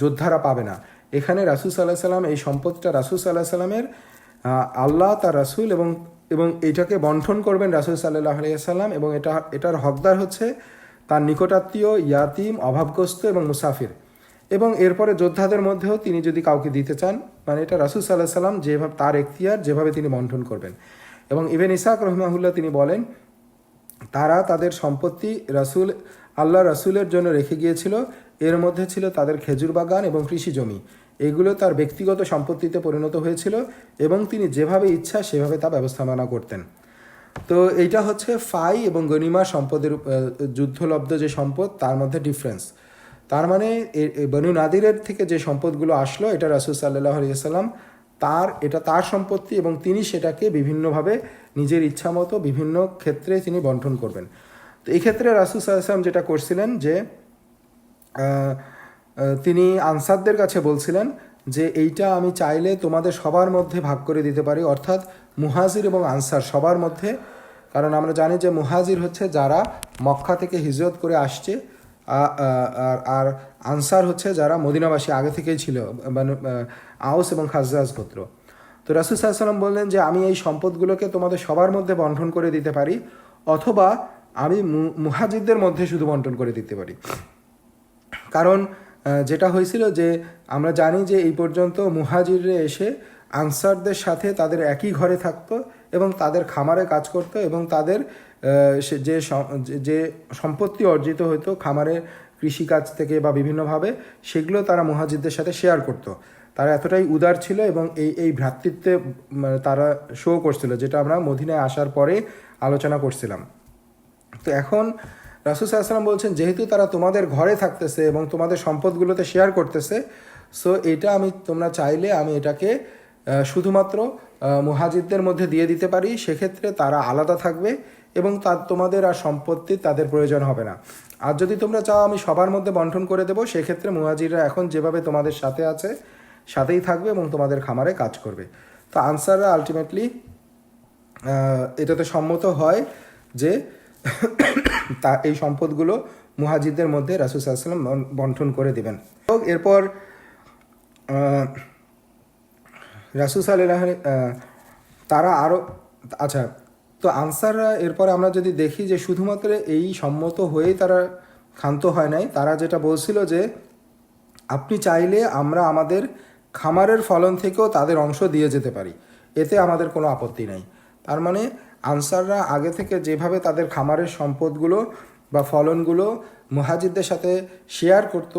যোদ্ধারা পাবে না। এখানে রাসূল সাল্লাল্লাহু আলাইহি ওয়াসাল্লাম, এই সম্পদটা রাসূল সাল্লাল্লাহু আলাইহি ওয়াসাল্লামের, আল্লাহ তার রাসূল এবং এটাকে বন্টন করবেন রাসূল সাল্লাল্লাহু আলাইহি ওয়াসাল্লাম, এবং এটার হকদার হচ্ছে তার নিকটাত্মীয়, ইয়াতিম, অভাবগ্রস্ত এবং মুসাফির। এবং এরপরে যোদ্ধাদের মধ্যেও তিনি যদি কাউকে দিতে চান, মানে এটা রাসূল সাল্লাল্লাহু আলাইহি ওয়াসাল্লাম যেভাবে তার এখতিয়ার, যেভাবে তিনি বন্টন করবেন। এবং ইবনে ইসহাক রাহিমাহুল্লাহ তিনি বলেন, তারা তাদের সম্পত্তি আল্লাহ রাসূলের জন্য রেখে গিয়েছিল, এর মধ্যে ছিল তাদের খেজুর বাগান এবং কৃষি জমি। এগুলো তার ব্যক্তিগত সম্পত্তিতে পরিণত হয়েছিল এবং তিনি যেভাবে ইচ্ছা সেভাবে তা ব্যবস্থাপনা করতেন। তো এইটা হচ্ছে ফাই এবং গনিমা সম্পদের যুদ্ধলব্ধ যে সম্পদ, তার মধ্যে ডিফারেন্স। তার মানে বনু নাদিরের থেকে যে সম্পদগুলো আসলো, এটা রাসূল সাল্লাল্লাহু আলাইহি ওয়াসাল্লাম এটা তার সম্পত্তি, এবং তিনি সেটাকে বিভিন্নভাবে নিজের ইচ্ছা মতো বিভিন্ন ক্ষেত্রে তিনি বন্টন করবেন। তো এই ক্ষেত্রে রাসূল সাল্লাল্লাহু আলাইহি ওয়াসাল্লাম যেটা করছিলেন, যে তিনি আনসারদের কাছে বলছিলেন যে এইটা আমি চাইলে তোমাদের সবার মধ্যে ভাগ করে দিতে পারি, অর্থাৎ মুহাজির এবং আনসার সবার মধ্যে। কারণ আমরা জানি যে মুহাজির হচ্ছে যারা মক্কা থেকে হিজরত করে আসছে, আর আনসার হচ্ছে যারা মদিনাবাসী আগে থেকেই ছিল, আউস এবং খাজরাজ গোত্র। তো রাসূল সাল্লাল্লাহু আলাইহি ওয়াসাল্লাম বললেন যে আমি এই সম্পদগুলোকে তোমাদের সবার মধ্যে বন্টন করে দিতে পারি, অথবা আমি মুহাজিরদের মধ্যে শুধু বন্টন করে দিতে পারি। কারণ যেটা হয়েছিল যে আমরা জানি যে এই পর্যন্ত মুহাজিররা এসে আনসারদের সাথে তাদের একই ঘরে থাকতো এবং তাদের খামারে কাজ করতো, এবং তাদের যে সম্পত্তি অর্জিত হতো খামারের কৃষিকাজ থেকে বা বিভিন্নভাবে, সেগুলো তারা মুহাজিরদের সাথে শেয়ার করতো। তারা এতটাই উদার ছিল এবং এই ভ্রাতৃত্বে তারা শো করছিল, যেটা আমরা মদিনায় আসার পরে আলোচনা করছিলাম। তো এখন রাসূল সাল্লাল্লাহু আলাইহি ওয়াসাল্লাম বলছেন, যেহেতু তারা তোমাদের ঘরে থাকতেছে এবং তোমাদের সম্পদগুলোতে শেয়ার করতেছে, সো এটা তোমরা চাইলে আমি এটাকে শুধুমাত্র মুহাজিরদের মধ্যে দিয়ে দিতে পারি। সেক্ষেত্রে তারা আলাদা থাকবে এবং তোমাদের আর সম্পত্তির তাদের প্রয়োজন হবে না। আর যদি তোমরা চাও আমি সবার মধ্যে বন্টন করে দেবো, সেক্ষেত্রে মুহাজিররা এখন যেভাবে তোমাদের সাথে আছে সাথেই থাকবে এবং তোমাদের খামারে কাজ করবে। তো আনসাররা আলটিমেটলি এটাতে সম্মত হয় যে তা এই সম্পদগুলো মুহাজিরদের মধ্যে রাসূল সাল্লাল্লাহু আলাইহি ওয়াসাল্লাম বন্টন করে দিবেন। এরপর রাসূল সাল্লাল্লাহু আলাইহি তারা আরও আচ্ছা, তো আনসাররা এরপর আমরা যদি দেখি যে শুধুমাত্র এই সম্মত হয়েই তারা ক্ষান্ত হয় নাই, তারা যেটা বলছিল যে আপনি চাইলে আমরা আমাদের খামারের ফলন থেকেও তাদের অংশ দিয়ে যেতে পারি, এতে আমাদের কোনো আপত্তি নাই। তার মানে আনসাররা আগে থেকে যেভাবে তাদের খামারের সম্পদগুলো বা ফলনগুলো মুহাজিরদের সাথে শেয়ার করত,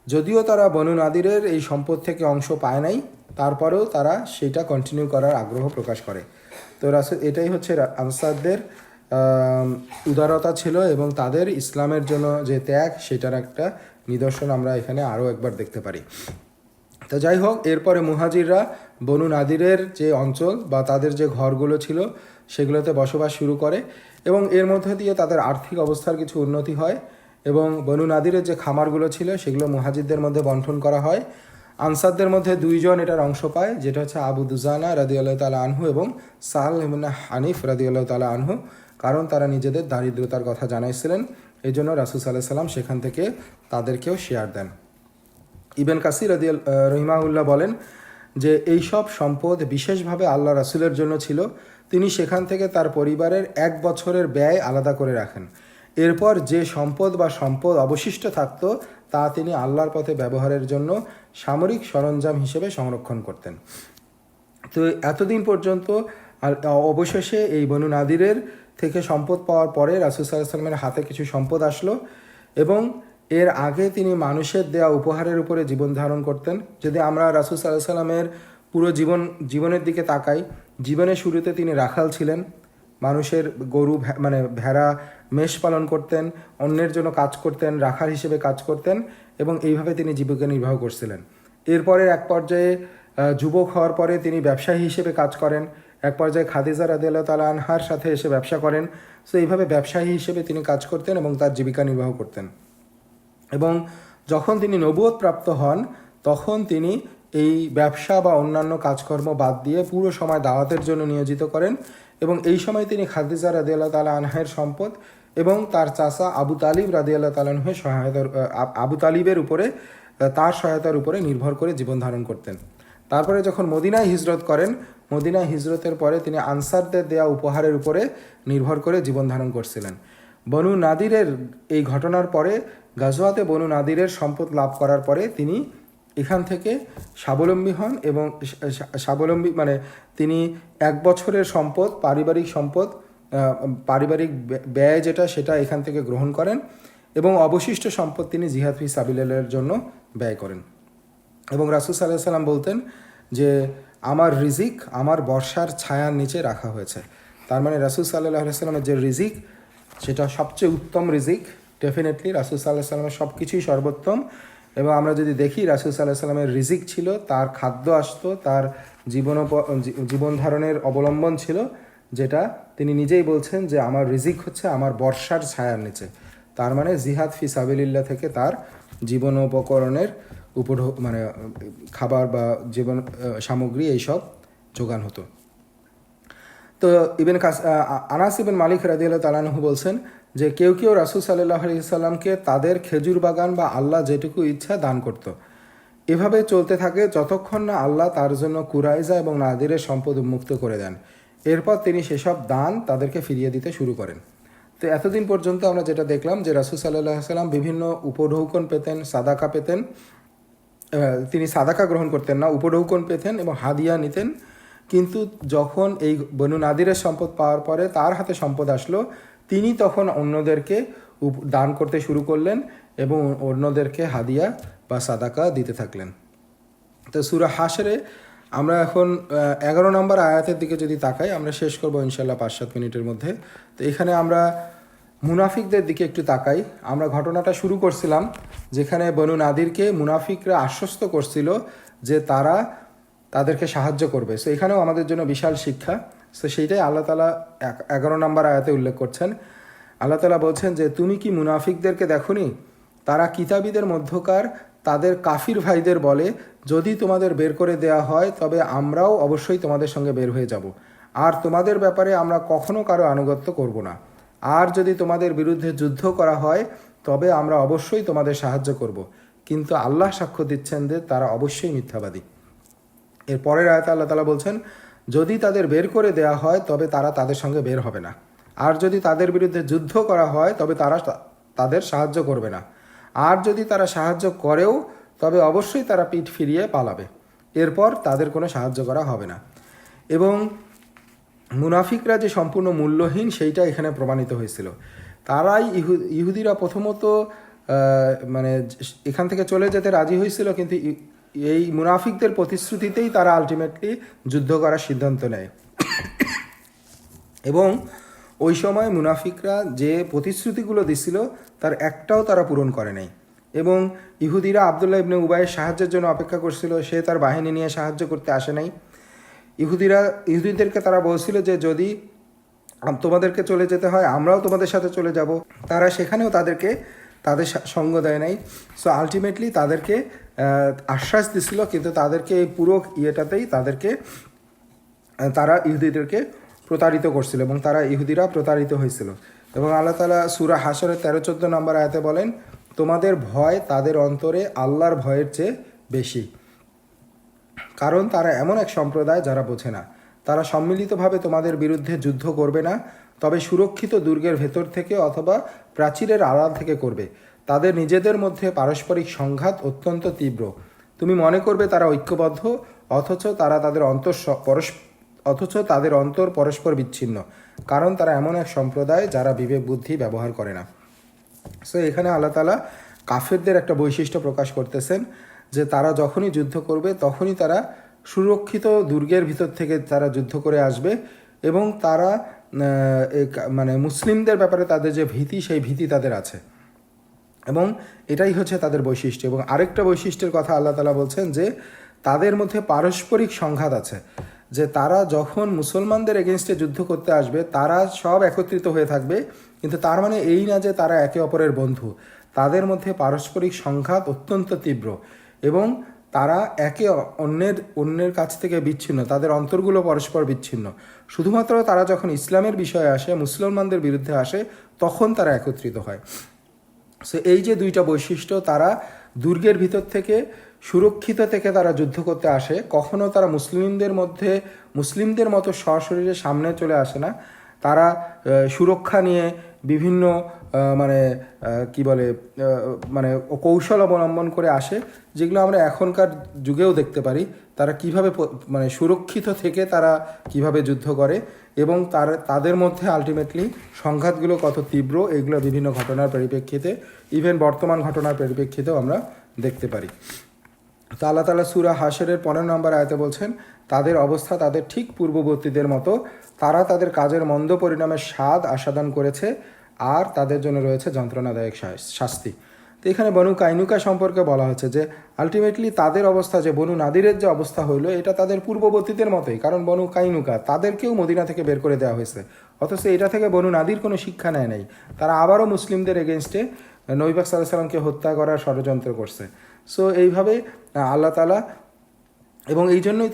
যদিও তারা বনু নাদিরের এই সম্পদ থেকে অংশ পায় নাই, তারপরেও তারা সেটা কন্টিনিউ করার আগ্রহ প্রকাশ করে। তো রাসূল এটাই হচ্ছে আনসারদের উদারতা ছিল এবং তাদের ইসলামের জন্য যে ত্যাগ, সেটার একটা নিদর্শন আমরা এখানে আরও একবার দেখতে পারি। তো যাই হোক, এরপরে মুহাজিররা বনু নাদিরের যে অঞ্চল বা তাদের যে ঘরগুলো ছিল সেগুলোতে বসবাস শুরু করে এবং এর মধ্যে দিয়ে তাদের আর্থিক অবস্থার কিছু উন্নতি হয় এবং বনু নাদিরের যে খামারগুলো ছিল সেগুলো মুহাজিরদের মধ্যে বন্টন করা হয়। আনসারদের মধ্যে দুইজন এটার অংশ পায়, যেটা হচ্ছে আবু দুজানা রাদিয়াল্লাহু তাআলা আনহু এবং সাহল ইবনে হানিফ রাদিয়াল্লাহু তাআলা আনহু, কারণ তারা নিজেদের দারিদ্রতার কথা জানাইছিলেন। এই জন্য রাসূল সাল্লাল্লাহু আলাইহি সাল্লাম সেখান থেকে তাদেরকেও শেয়ার দেন। ইবন কাসির রহিমাহুল্লাহ বলেন যে এইসব সম্পদ বিশেষভাবে আল্লাহ রাসূলের জন্য ছিল, তিনি সেখান থেকে তার পরিবারের 1 বছরের ব্যয় আলাদা করে রাখেন। এরপর যে সম্পদ বা সম্পদ অবশিষ্ট থাকত তা তিনি আল্লাহর পথে ব্যবহারের জন্য সামরিক সরঞ্জাম হিসেবে সংরক্ষণ করতেন। তো এতদিন পর্যন্ত অবশেষে এই বনু নাদিরের থেকে সম্পদ পাওয়ার পরে রাসূল সাল্লাল্লাহু আলাইহি ওয়াসাল্লামের হাতে কিছু সম্পদ আসলো এবং এর আগে তিনি মানুষের দেয়া উপহারের উপরে জীবন ধারণ করতেন। যদি আমরা রাসূল সাল্লাল্লাহু আলাইহি ওয়াসাল্লামের পুরো জীবনের দিকে তাকাই, জীবনের শুরুতে তিনি রাখাল ছিলেন, মানুষের গরু মানে ভেড়া মেষ পালন করতেন, অন্যের জন্য কাজ করতেন, রাখাল হিসেবে কাজ করতেন এবং এইভাবে তিনি জীবিকা নির্বাহ করছিলেন। এরপরের এক পর্যায়ে যুবক হওয়ার পরে তিনি ব্যবসায়ী হিসেবে কাজ করেন, এক পর্যায়ে খাদিজা রাদিয়াল্লাহু তাআলা আনহার সাথে এসে ব্যবসা করেন। সো এইভাবে ব্যবসায়ী হিসেবে তিনি কাজ করতেন এবং তার জীবিকা নির্বাহ করতেন। এবং যখন তিনি নবুয়ত প্রাপ্ত হন তখন তিনি এই ব্যবসা বা অন্যান্য কাজকর্ম বাদ দিয়ে পুরো সময় দাওয়াতের জন্য নিয়োজিত করেন এবং এই সময় তিনি খাদিজা রাদিয়াল্লাহু তাআলা আনহার সম্পদ এবং তার চাচা আবু তালিব রাদিয়াল্লাহু তাআলা আনহুর আবু তালিবের উপরে তার সহায়তার উপরে নির্ভর করে জীবন ধারণ করতেন। তারপরে যখন মদিনায় হিজরত করেন, মদিনায় হিজরতের পরে তিনি আনসারদের দেয়া উপহারের উপরে নির্ভর করে জীবন ধারণ করছিলেন। বনু নাদিরের এই ঘটনার পরে গাজওয়াতে বনু নাদিরের সম্পদ লাভ করার পরে তিনি এখান থেকে স্বাবলম্বী হন এবং স্বাবলম্বী মানে তিনি 1 বছরের সম্পদ, পারিবারিক ব্যয় যেটা সেটা এখান থেকে গ্রহণ করেন এবং অবশিষ্ট সম্পদ তিনি জিহাদ ফি সাবিলিল্লাহর জন্য ব্যয় করেন। এবং রাসূল সাল্লাল্লাহু আলাইহি ওয়াসাল্লাম বলতেন যে আমার রিজিক আমার বর্ষার ছায়ার নিচে রাখা হয়েছে। তার মানে রাসূল সাল্লাল্লাহু আলাইহি ওয়াসাল্লামের যে রিজিক সেটা সবচেয়ে উত্তম রিজিক। ডেফিনেটলি রাসূল সাল্লাল্লাহু আলাইহি ওয়াসাল্লামের সব কিছুই সর্বোত্তম এবং আমরা যদি দেখি রাসূল সাল্লাল্লাহু আলাইহি ওয়াসাল্লামের রিজিক ছিল, তার খাদ্য আসতো, তার জীবন ধারণের অবলম্বন ছিল, যেটা তিনি নিজেই বলছেন যে আমার রিজিক হচ্ছে আমার বর্ষার ছায়ার নিচে। তার মানে জিহাদ ফি সাবিলিল্লাহ থেকে তার জীবনোপকরণের মানে খাবার বা জীবন সামগ্রী এইসব যোগান হতো। তো আনাস ইবনে মালিক রাদিয়াল্লাহু তাআলা আনহু বলছেন যে কেউ কেউ রাসূল সাল্লাল্লাহু আলাইহি সাল্লামকে তাদের খেজুর বাগান বা আল্লাহ যেটুকু ইচ্ছা দান করত। এভাবে চলতে থাকে যতক্ষণ না আল্লাহ তার জন্য কুরাইজা এবং নাদিরের সম্পদ উন্মুক্ত করে দেন। এরপর তিনি সেসব দান তাদেরকে ফিরিয়ে দিতে শুরু করেন। তো এতদিন পর্যন্ত আমরা যেটা দেখলাম যে রাসূল সাল্লাল্লাহু আলাইহি সাল্লাম বিভিন্ন উপঢৌকন পেতেন, সাদাকা পেতেন। তিনি সাদাকা গ্রহণ করতেন না, উপঢৌকন পেতেন এবং হাদিয়া নিতেন। কিন্তু যখন এই বনু নাদিরের সম্পদ পাওয়ার পরে তার হাতে সম্পদ আসলো, তিনি তখন অন্যদেরকে দান করতে শুরু করলেন এবং অন্যদেরকে হাদিয়া বা সাদাকা দিতে থাকলেন। তো সূরা হাশরে আমরা এখন 11 নম্বর আয়াতের দিকে যদি তাকাই, আমরা শেষ করবো ইনশাল্লাহ 5-7 মিনিটের মধ্যে। তো এখানে আমরা মুনাফিকদের দিকে একটু তাকাই। আমরা ঘটনাটা শুরু করছিলাম যেখানে বনু নাদিরকে মুনাফিকরা আশ্বস্ত করছিল যে তারা তাদেরকে সাহায্য করবে। সো এখানেও আমাদের জন্য বিশাল শিক্ষা। সো সেইটাই আল্লাহ তাআলা 11 নম্বর আয়াতে উল্লেখ করছেন আল্লাহ তাআলা বলছেন যে তুমি কি মুনাফিকদেরকে দেখোনি, তারা কিতাবীদের মধ্যকার তাদের কাফির ভাইদের বলে, যদি তোমাদের বের করে দেয়া হয় তবে আমরাও অবশ্যই তোমাদের সঙ্গে বের হয়ে যাব, আর তোমাদের ব্যাপারে আমরা কখনো কারো আনুগত্য করব না, আর যদি তোমাদের বিরুদ্ধে যুদ্ধ করা হয় তবে আমরা অবশ্যই তোমাদের সাহায্য করব, কিন্তু আল্লাহ সাক্ষ্য দিচ্ছেন যে তারা অবশ্যই মিথ্যাবাদী। এর পরের আয়াতে আল্লাহ তাআলা বলছেন, যদি তাদের বের করে দেয়া হয় তবে তারা তাদের সঙ্গে বের হবে না, আর যদি তাদের বিরুদ্ধে যুদ্ধ করা হয় তবে তারা তাদের সাহায্য করবে না, আর যদি তারা সাহায্য করেও তবে অবশ্যই তারা পিঠ ফিরিয়ে পালাবে, এরপর তাদের কোনো সাহায্য করা হবে না। এবং মুনাফিকরা যে সম্পূর্ণ মূল্যহীন সেইটা এখানে প্রমাণিত হয়েছিল। তারাই ইহুদিরা প্রথমত মানে এখান থেকে চলে যেতে রাজি হয়েছিল, কিন্তু এই মুনাফিকদের প্রতিশ্রুতিতেই তারা আলটিমেটলি যুদ্ধ করার সিদ্ধান্ত নেয়। এবং ওই সময় মুনাফিকরা যে প্রতিশ্রুতিগুলো দিছিল তার একটাও তারা পূরণ করে নাই। এবং ইহুদিরা আবদুল্লাহ ইবনে উবাইয়ের সাহায্যের জন্য অপেক্ষা করছিল, সে তার বাহিনী নিয়ে সাহায্য করতে আসে নাই। ইহুদিদেরকে তারা বলছিল যে যদি তোমাদেরকে চলে যেতে হয় আমরাও তোমাদের সাথে চলে যাব, তারা সেখানেও তাদের সঙ্গ দেয় নাই। সো আলটিমেটলি তাদেরকে আশ্বাস দিছিল, কিন্তু তাদেরকে এই পুরো ইয়েটাতেই তারা ইহুদিদেরকে প্রতারিত করছিল এবং ইহুদিরা প্রতারিত হয়েছিল। এবং আল্লাহ তাআলা সূরা হাশরের 13-14 নম্বর আয়াতে বলেন, তোমাদের ভয় তাদের অন্তরে আল্লাহর ভয়ের চেয়ে বেশি, কারণ তারা এমন এক সম্প্রদায় যারা বোঝে না। তারা সম্মিলিতভাবে তোমাদের বিরুদ্ধে যুদ্ধ করবে না, তবে সুরক্ষিত দুর্গের ভেতর থেকে অথবা প্রাচীরের আড়াল থেকে করবে। তাদের নিজেদের মধ্যে পারস্পরিক সংঘাত অত্যন্ত তীব্র। তুমি মনে করবে তারা ঐক্যবদ্ধ, অথচ তাদের অন্তর পরস্পর বিচ্ছিন্ন, কারণ তারা এমন এক সম্প্রদায় যারা বিবেক বুদ্ধি ব্যবহার করে না। সো এখানে আল্লাহ তাআলা কাফেরদের একটা বৈশিষ্ট্য প্রকাশ করতেছেন যে তারা যখনই যুদ্ধ করবে তখনই তারা সুরক্ষিত দুর্গের ভিতর থেকে তারা যুদ্ধ করে আসবে, এবং তারা মানে মুসলিমদের ব্যাপারে তাদের যে ভীতি, সেই ভীতি তাদের আছে, এবং এটাই হচ্ছে তাদের বৈশিষ্ট্য। এবং আরেকটা বৈশিষ্ট্যের কথা আল্লাহ তাআলা বলছেন যে তাদের মধ্যে পারস্পরিক সংঘাত আছে, যে তারা যখন মুসলমানদের এগেনস্টে যুদ্ধ করতে আসবে তারা সব একত্রিত হয়ে থাকবে, কিন্তু তার মানে এই না যে তারা একে অপরের বন্ধু। তাদের মধ্যে পারস্পরিক সংঘাত অত্যন্ত তীব্র, এবং তারা একে অন্যের কাছ থেকে বিচ্ছিন্ন, তাদের অন্তরগুলো পরস্পর বিচ্ছিন্ন। শুধুমাত্র তারা যখন ইসলামের বিষয়ে আসে, মুসলমানদের বিরুদ্ধে আসে, তখন তারা একত্রিত হয়। সো এই যে দুইটা বৈশিষ্ট্য, তারা দুর্গের ভিতর থেকে সুরক্ষিত থেকে তারা যুদ্ধ করতে আসে, কখনো তারা মুসলিমদের মতো সশরীরে সামনে চলে আসে না। তারা সুরক্ষা নিয়ে বিভিন্ন মানে কৌশল অবলম্বন করে আসে, যেগুলো আমরা এখনকার যুগেও দেখতে পারি। তারা কিভাবে মানে সুরক্ষিত থেকে তারা কিভাবে যুদ্ধ করে, এবং তাদের মধ্যে আলটিমেটলি সংঘাতগুলো কত তীব্র, এগুলো বিভিন্ন ঘটনার পরিপ্রেক্ষিতে, ইভেন বর্তমান ঘটনার পরিপ্রেক্ষিতেও আমরা দেখতে পারি। তো আল্লাহ তাআলা সূরা হাশরের 15 নম্বর আয়াতে বলছেন, তাদের অবস্থা তাদের ঠিক পূর্ববর্তীদের মতো, তারা তাদের কাজের মন্দ পরিণামের স্বাদ আস্বাদন করেছে, আর তাদের জন্য রয়েছে যন্ত্রণাদায়ক শাস্তি। তো এখানে বনু কাইনুকা সম্পর্কে বলা হচ্ছে যে আলটিমেটলি তাদের অবস্থা, যে বনু নাদিরের যে অবস্থা হইলো, এটা তাদের পূর্ববর্তীদের মতোই, কারণ বনু কাইনুকা তাদেরকেও মদিনা থেকে বের করে দেওয়া হয়েছে, অথচ এটা থেকে বনু নাদির কোনো শিক্ষা নেয় নাই। তারা আবারও মুসলিমদের এগেনস্টে নবী পাক সাল্লাল্লাহু আলাইহি সাল্লামকে হত্যা করার ষড়যন্ত্র করছে। সো এইভাবে আল্লাহ তাআলা, এবং এই জন্যই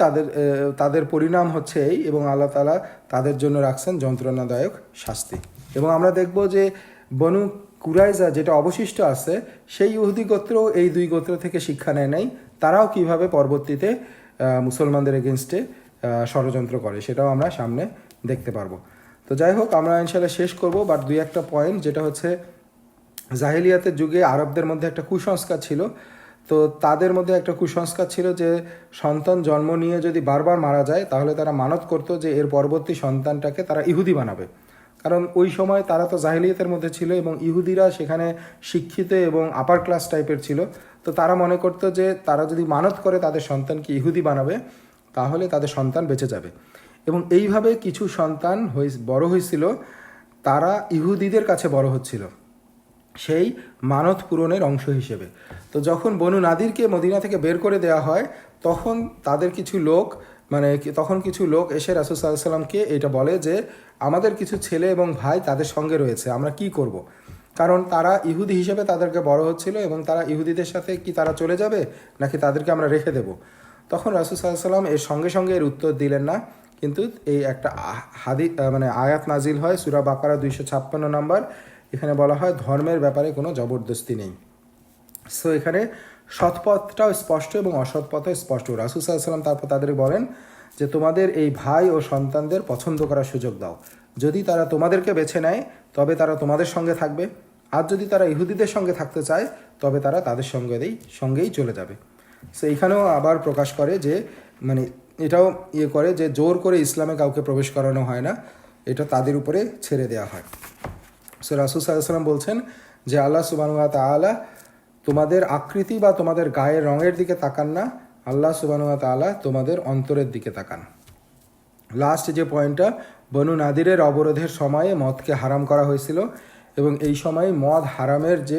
তাদের পরিণাম হচ্ছে এই, এবং আল্লাহ তাআলা তাদের জন্য রাখছেন যন্ত্রণাদায়ক শাস্তি। এবং আমরা দেখব যে বনু কুরাইজা যেটা অবশিষ্ট আছে, সেই ইহুদি গোত্র এই দুই গোত্র থেকে শিক্ষা নেয় নাই, তারাও কিভাবে পরবর্তীতে মুসলমানদের এগেনস্টে ষড়যন্ত্র করে, সেটাও আমরা সামনে দেখতে পারবো। তো যাই হোক, আমরা ইনশাআল্লাহ শেষ করব, বাট দুই একটা পয়েন্ট, যেটা হচ্ছে জাহিলিয়াতের যুগে আরবদের মধ্যে একটা কুসংস্কার ছিল। তো তাদের মধ্যে একটা কুসংস্কার ছিল যে সন্তান জন্ম নিয়ে যদি বারবার মারা যায়, তাহলে তারা মানত করতো যে এর পরবর্তী সন্তানটাকে তারা ইহুদি বানাবে। কারণ ওই সময় তারা তো জাহিলিয়াতের মধ্যে ছিল, এবং ইহুদিরা সেখানে শিক্ষিত এবং আপার ক্লাস টাইপের ছিল। তো তারা মনে করতো যে তারা যদি মানত করে তাদের সন্তানকে ইহুদি বানাবে, তাহলে তাদের সন্তান বেঁচে যাবে। এবং এইভাবে কিছু সন্তান বড় হয়েছিল, তারা ইহুদিদের কাছে বড় হচ্ছিল সেই মানত পূরণের অংশ হিসেবে। তো যখন বনু নাদিরকে মদিনা থেকে বের করে দেওয়া হয়, তখন তাদের কিছু লোক মানে তখন কিছু লোক এসে রাসূল সাল্লাল্লাহু আলাইহি সাল্লামকে এটা বলে যে আমাদের কিছু ছেলে এবং ভাই তাদের সঙ্গে রয়েছে, আমরা কি করব। কারণ তারা ইহুদি হিসেবে তাদেরকে বড় হচ্ছিল এবং তারা ইহুদিদের সাথে কি তারা চলে যাবে নাকি তাদেরকে আমরা রেখে দেব। তখন রাসূল সাল্লাল্লাহু আলাইহি সাল্লাম এর সঙ্গে সঙ্গে এর উত্তর দিলেন না, কিন্তু এই একটা মানে আয়াত নাজিল হয় সূরা বাকারা 256 নম্বর। এখানে বলা হয় ধর্মের ব্যাপারে কোনো জবরদস্তি নেই। সো এখানে সৎপথটাও স্পষ্ট এবং অসৎ পথও স্পষ্ট। রাসূল সাল্লাল্লাহু আলাইহি সাল্লাম তারপর তাদের বলেন যে তোমাদের এই ভাই ও সন্তানদের পছন্দ করার সুযোগ দাও, যদি তারা তোমাদেরকে বেছে নেয় তবে তারা তোমাদের সঙ্গে থাকবে, আর যদি তারা ইহুদিদের সঙ্গে থাকতে চায় তবে তারা তাদের সঙ্গেই চলে যাবে। সো এইখানেও আবার প্রকাশ করে যে মানে এটাও করে যে জোর করে ইসলামে কাউকে প্রবেশ করানো হয় না, এটা তাদের উপরে ছেড়ে দেওয়া হয়। সো রাসূল সাল্লাল্লাহু আলাইহি সাল্লাম বলছেন যে আল্লাহ সুবহানাহু ওয়া তাআলা তোমাদের আকৃতি বা তোমাদের গায়ের রঙের দিকে তাকান না, আল্লাহ সুবহানাহু ওয়া তাআলা তোমাদের অন্তরের দিকে তাকান। লাস্ট যে পয়েন্টটা, বনু নাদিরের অবরোধের সময়ে মদকে হারাম করা হয়েছিল এবং এই সময় মদ হারামের যে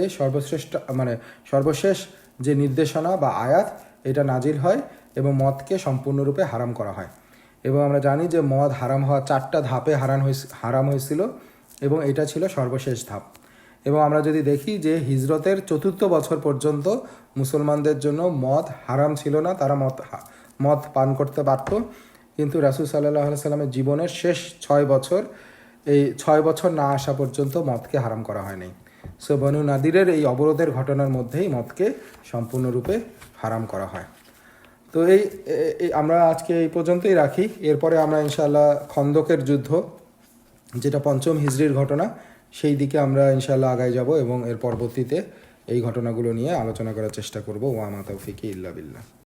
সর্বশেষ যে নির্দেশনা বা আয়াত এটা নাজিল হয় এবং মদকে সম্পূর্ণরূপে হারাম করা হয়। এবং আমরা জানি যে মদ হারাম হওয়া 4টা ধাপে হারাম হয়েছিল এবং এটা ছিল সর্বশেষ ধাপ। এবং আমরা যদি দেখি যে হিজরতের 4র্থ বছর পর্যন্ত মুসলমানদের জন্য মদ হারাম ছিল না, তারা মদ পান করতে পারত, কিন্তু রাসূল সাল্লাল্লাহু আলাইহি সাল্লামের জীবনের শেষ 6 বছর, এই 6 বছর না আসা পর্যন্ত মদকে হারাম করা হয়নি। সো বনু নাদিরের এই অবরোধের ঘটনার মধ্যেই মদকে সম্পূর্ণরূপে হারাম করা হয়। তো আমরা আজকে এই পর্যন্তই রাখি। এরপরে আমরা ইনশাআল্লাহ খন্দকের যুদ্ধ, যেটা 5ম হিজরির ঘটনা, সেই দিকে আমরা ইনশাআল্লাহ আগায় যাব এবং এর পরবর্তীতে এই ঘটনাগুলো নিয়ে আলোচনা করার চেষ্টা করব। ওয়া মা তাওফিকি ইল্লা বিল্লাহ।